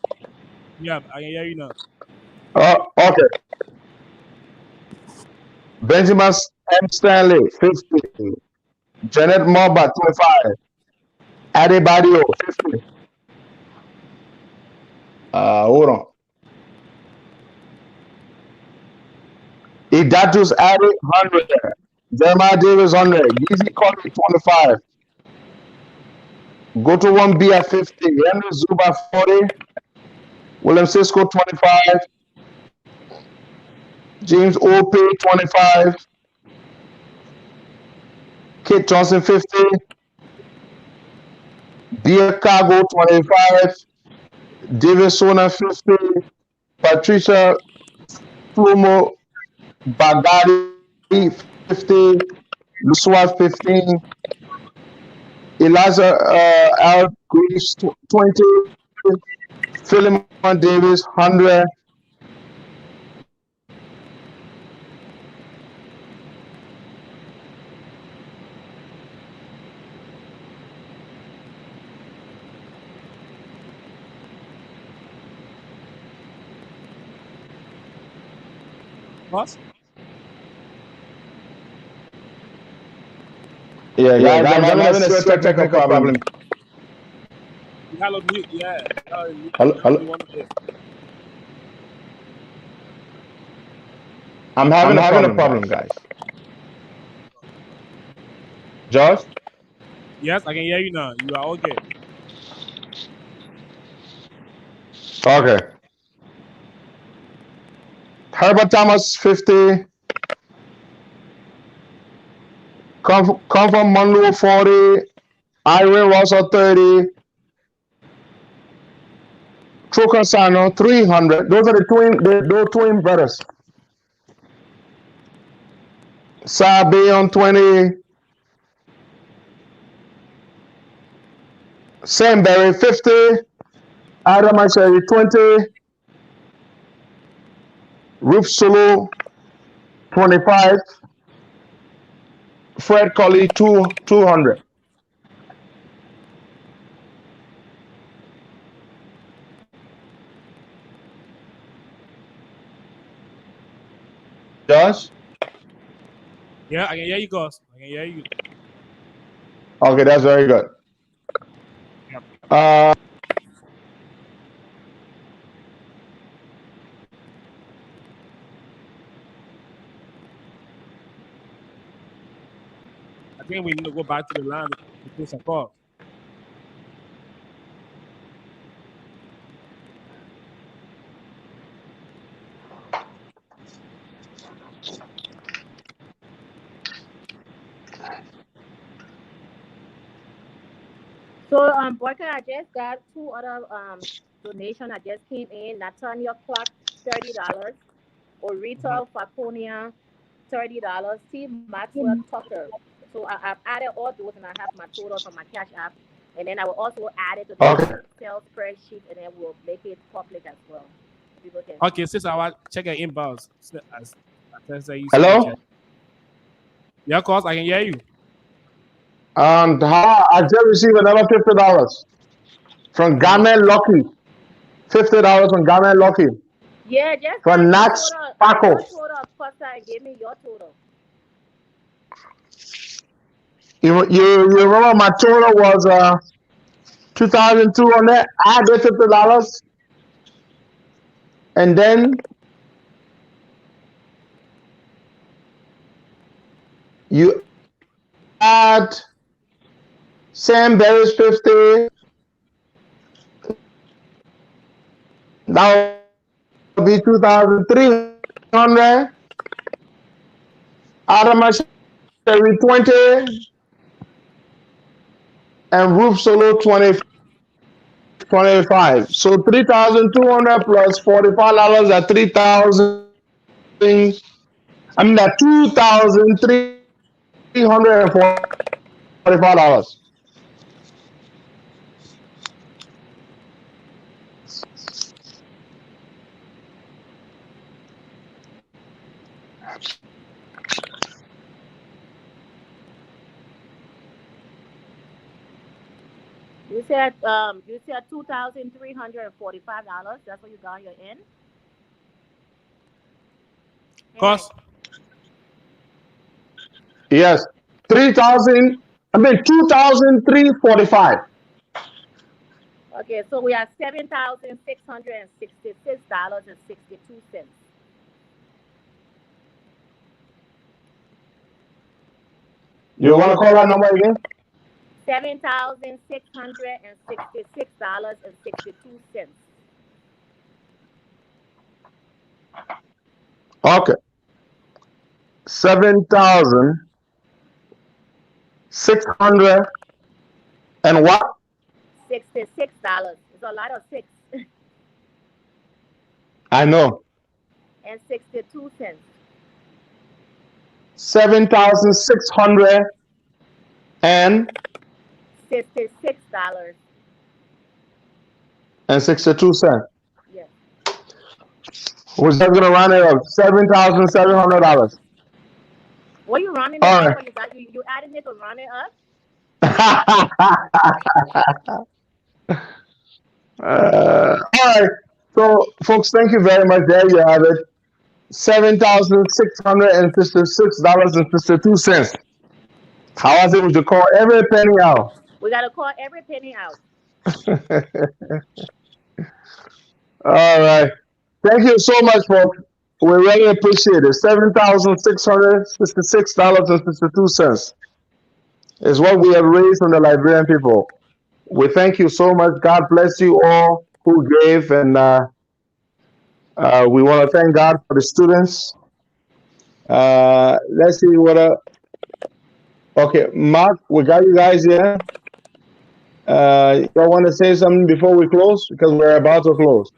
Yeah, I can hear you now. Okay. Benjamin M. Stanley, 50. Janet Moba, 25. Adebadio, 50. Hold on. Idatus Adi, 100. Jeremiah Davis, 100. Yeezy Colley, 25. Go to 1B at 50. Henry Zuba, 40. William Cisco, 25. James O.P., 25. Kit Johnson, 50. Beer Cargo, 25. David Sona, 50. Patricia Flumo Bagadi, 50. Luswa, 15. Eliza Al Greaves, 20. Philemon Davis, 100. Boss? Yeah, guys, I'm having a serious technical problem. You got on mute, yeah. Hello? You want to do? I'm having a problem, guys. George? Yes, I can hear you now. You are okay. Okay. Herbert Thomas, 50. Come from Monroe, 40. Irene Russell, 30. Trucasano, 300. Those are those twin brothers. Sabion, 20. Sam Berry, 50. Adam Asheri, 20. Ruth Solo, 25. Fred Colley, 200. Josh? Yeah, I can hear you, guys. I can hear you. Okay, that's very good. Yep. I think we need to go back to the line to put some calls. So, Boyka, I just got two other donation. I just came in. Natanya Clark, $30. Orita Faconia, $30. T. Maxwell Tucker. So I've added all those, and I have my total from my Cash App, and then I will also add it to the Okay. Excel spreadsheet, and then we'll make it public as well. People can Okay, since I was check your inbox. Hello? Yeah, of course, I can hear you. I just received another $50 from Gamen Lucky. $50 from Gamen Lucky. Yeah, just From send your Nax total, Paco. your total, Costa, and give me your total. You remember my total was 2,200. I did $50, and then you add Sam Berry's 50. That would be 2,300. Adam Sherry 20, and Roof Solo 25. So 3,200 plus $45 at 3,000. I mean at $2,345. You said $2,345. That's what you got on your end. Cost. Yes. 2,345. Okay, so we have $7,666.62. You want to call that number again? $7,666.62. Okay. 7,600 and what? $66. It's a lot of six. I know. And 62 cents. 7,600 and $66. and 62 cents. Yes. We're just gonna round it up. $7,700. What you rounding it All up? right. What you adding it to round it up? All right. So, folks, thank you very much. There you have it. $7,656.62. How was it? We should call every penny out. We gotta call every penny out. All right. Thank you so much, folks. We really appreciate it. $7,666.62 is what we have raised from the Liberian people. We thank you so much. God bless you all who gave, and we want to thank God for the students. Let's see what. Okay, Mark, we got you guys here. You want to say something before we close, because we're about to close.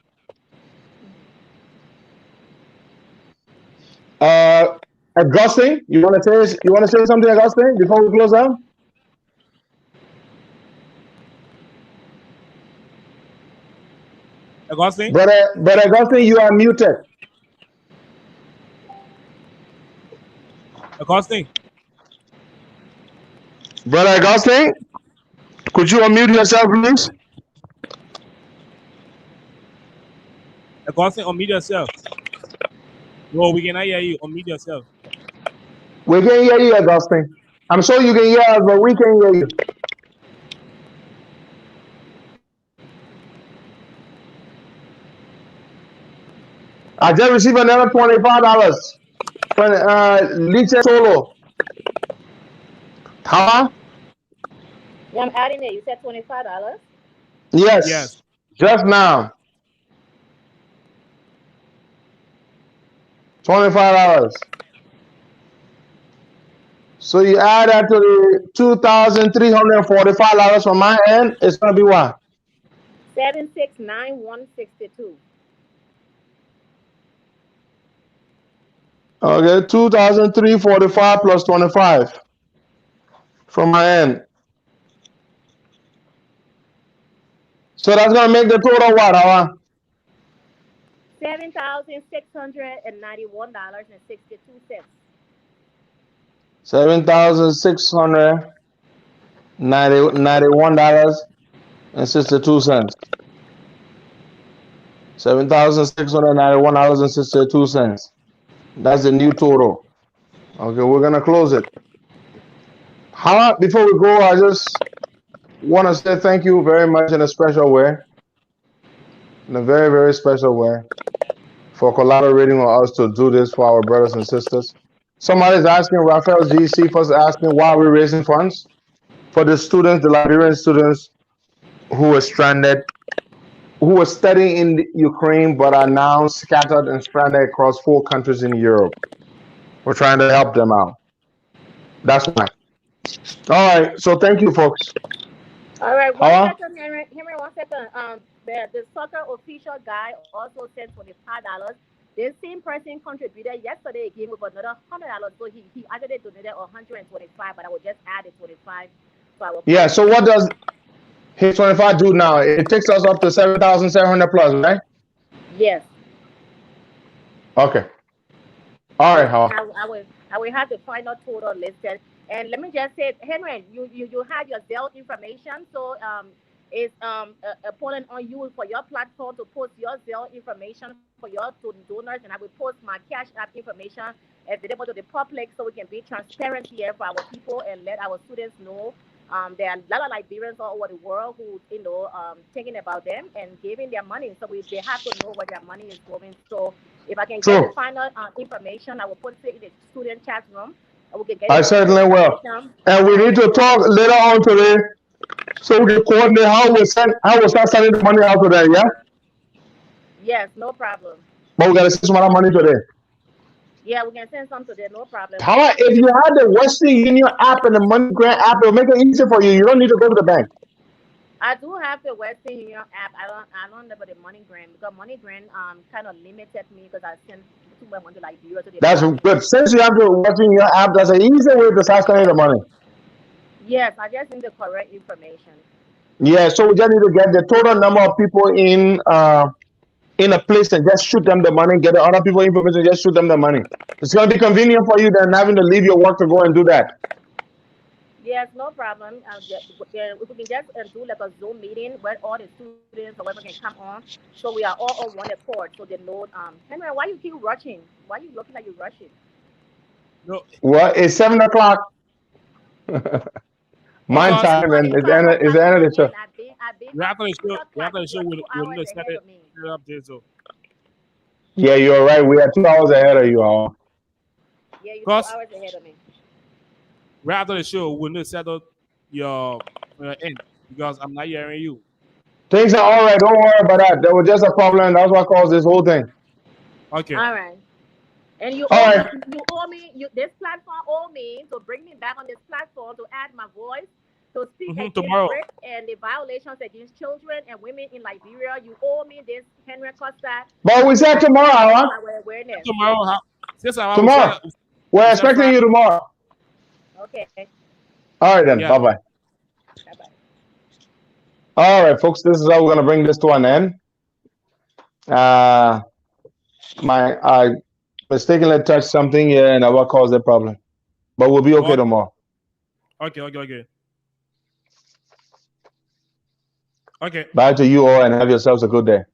Augustine, you want to say something, Augustine, before we close out? Augustine? But Augustine, you are muted. Augustine? Brother Augustine, could you unmute yourself, please? Augustine, unmute yourself. No, we cannot hear you. Unmute yourself. We can hear you, Augustine. I'm sure you can hear us, but we can hear you. I just received another $25 from Liche Solo. Huh? Yeah, I'm adding it. You said $25? Yes. Just now. $25. So you add that to the $2,345 from my end, it's gonna be what? 769,162. Okay, 2,345 plus 25 from my end. So that's gonna make the total what, Hawa? $7,691.62. $7,691.62. $7,691.62. That's the new total. Okay, we're gonna close it. How before we go, I just want to say thank you very much in a special way, in a very, very special way, for collaborating with us to do this for our brothers and sisters. Somebody's asking, Raphael GC first asking why we're raising funds for the students, the Liberian students who were stranded, who were studying in Ukraine but are now scattered and stranded across 4 countries in Europe. We're trying to help them out. That's why. All right, so thank you, folks. All right, Hawa? second, Henry, 1 second. The soccer official guy also sent $25. The same person contributed yesterday again with another $100. So he actually donated 125, but I will just add the 25. So I will Yeah, so what does his 25 do now? It takes us up to 7,700 plus, right? Yes. Okay. All right, Hawa. I will have the final total listed. And let me just say, Henry, you have your Zelle information, so it's upon on you for your platform to post your Zelle information for your donors, and I will post my Cash App information available to the public so we can be transparent here for our people and let our students know. There are a lot of Liberians all over the world who, thinking about them and giving their money. So they have to know where their money is going. So if I can get the final information, I will put it in the student chat room. We can get I certainly will. And we need to talk later on today so we can coordinate how we start sending the money out today, yeah? Yes, no problem. But we gotta send some of that money today. Yeah, we can send some today, no problem. How about if you had the Western Union app and the Money Grant app, it'll make it easier for you. You don't need to go to the bank. I do have the Western Union app. I don't know about the Money Grant because Money Grant kind of limited me because I sent too much money to Liberia. So That's good. Since you have the Western Union app, that's an easier way to start sending the money. Yes, I just need the correct information. Yeah, so we just need to get the total number of people in a place and just shoot them the money, get the other people information, just shoot them the money. It's gonna be convenient for you than having to leave your work to go and do that. Yes, no problem. We can just do like a Zoom meeting where all the students or whoever can come on, so we are all on one accord, so they know. Henry, why you keep rushing? Why you looking like you're rushing? No. Well, it's 7 o'clock. My time, and it's the end of the show. We're not gonna show with the set it up there, so. Yeah, you're right. We are 2 hours ahead of you all. Yeah, you're 2 hours ahead of me. Right after the show, we'll need to set up your end because I'm not hearing you. Things are all right. Don't worry about that. There was just a problem. That's what caused this whole thing. Okay. All right. And you all owe right. me, you owe me, this platform owe me to bring me back on this platform to add my voice, to speak against tomorrow. rape and the violations against children and women in Liberia. You owe me this, Henry Costa. But we said tomorrow, huh? Tomorrow, tomorrow. We're expecting you tomorrow. Okay. All right then. Yeah. Bye-bye. Bye-bye. All right, folks. This is how we're gonna bring this to an end. I mistakenly touched something here, and I will cause a problem. But we'll be okay tomorrow. Okay. Bye to you all, and have yourselves a good day.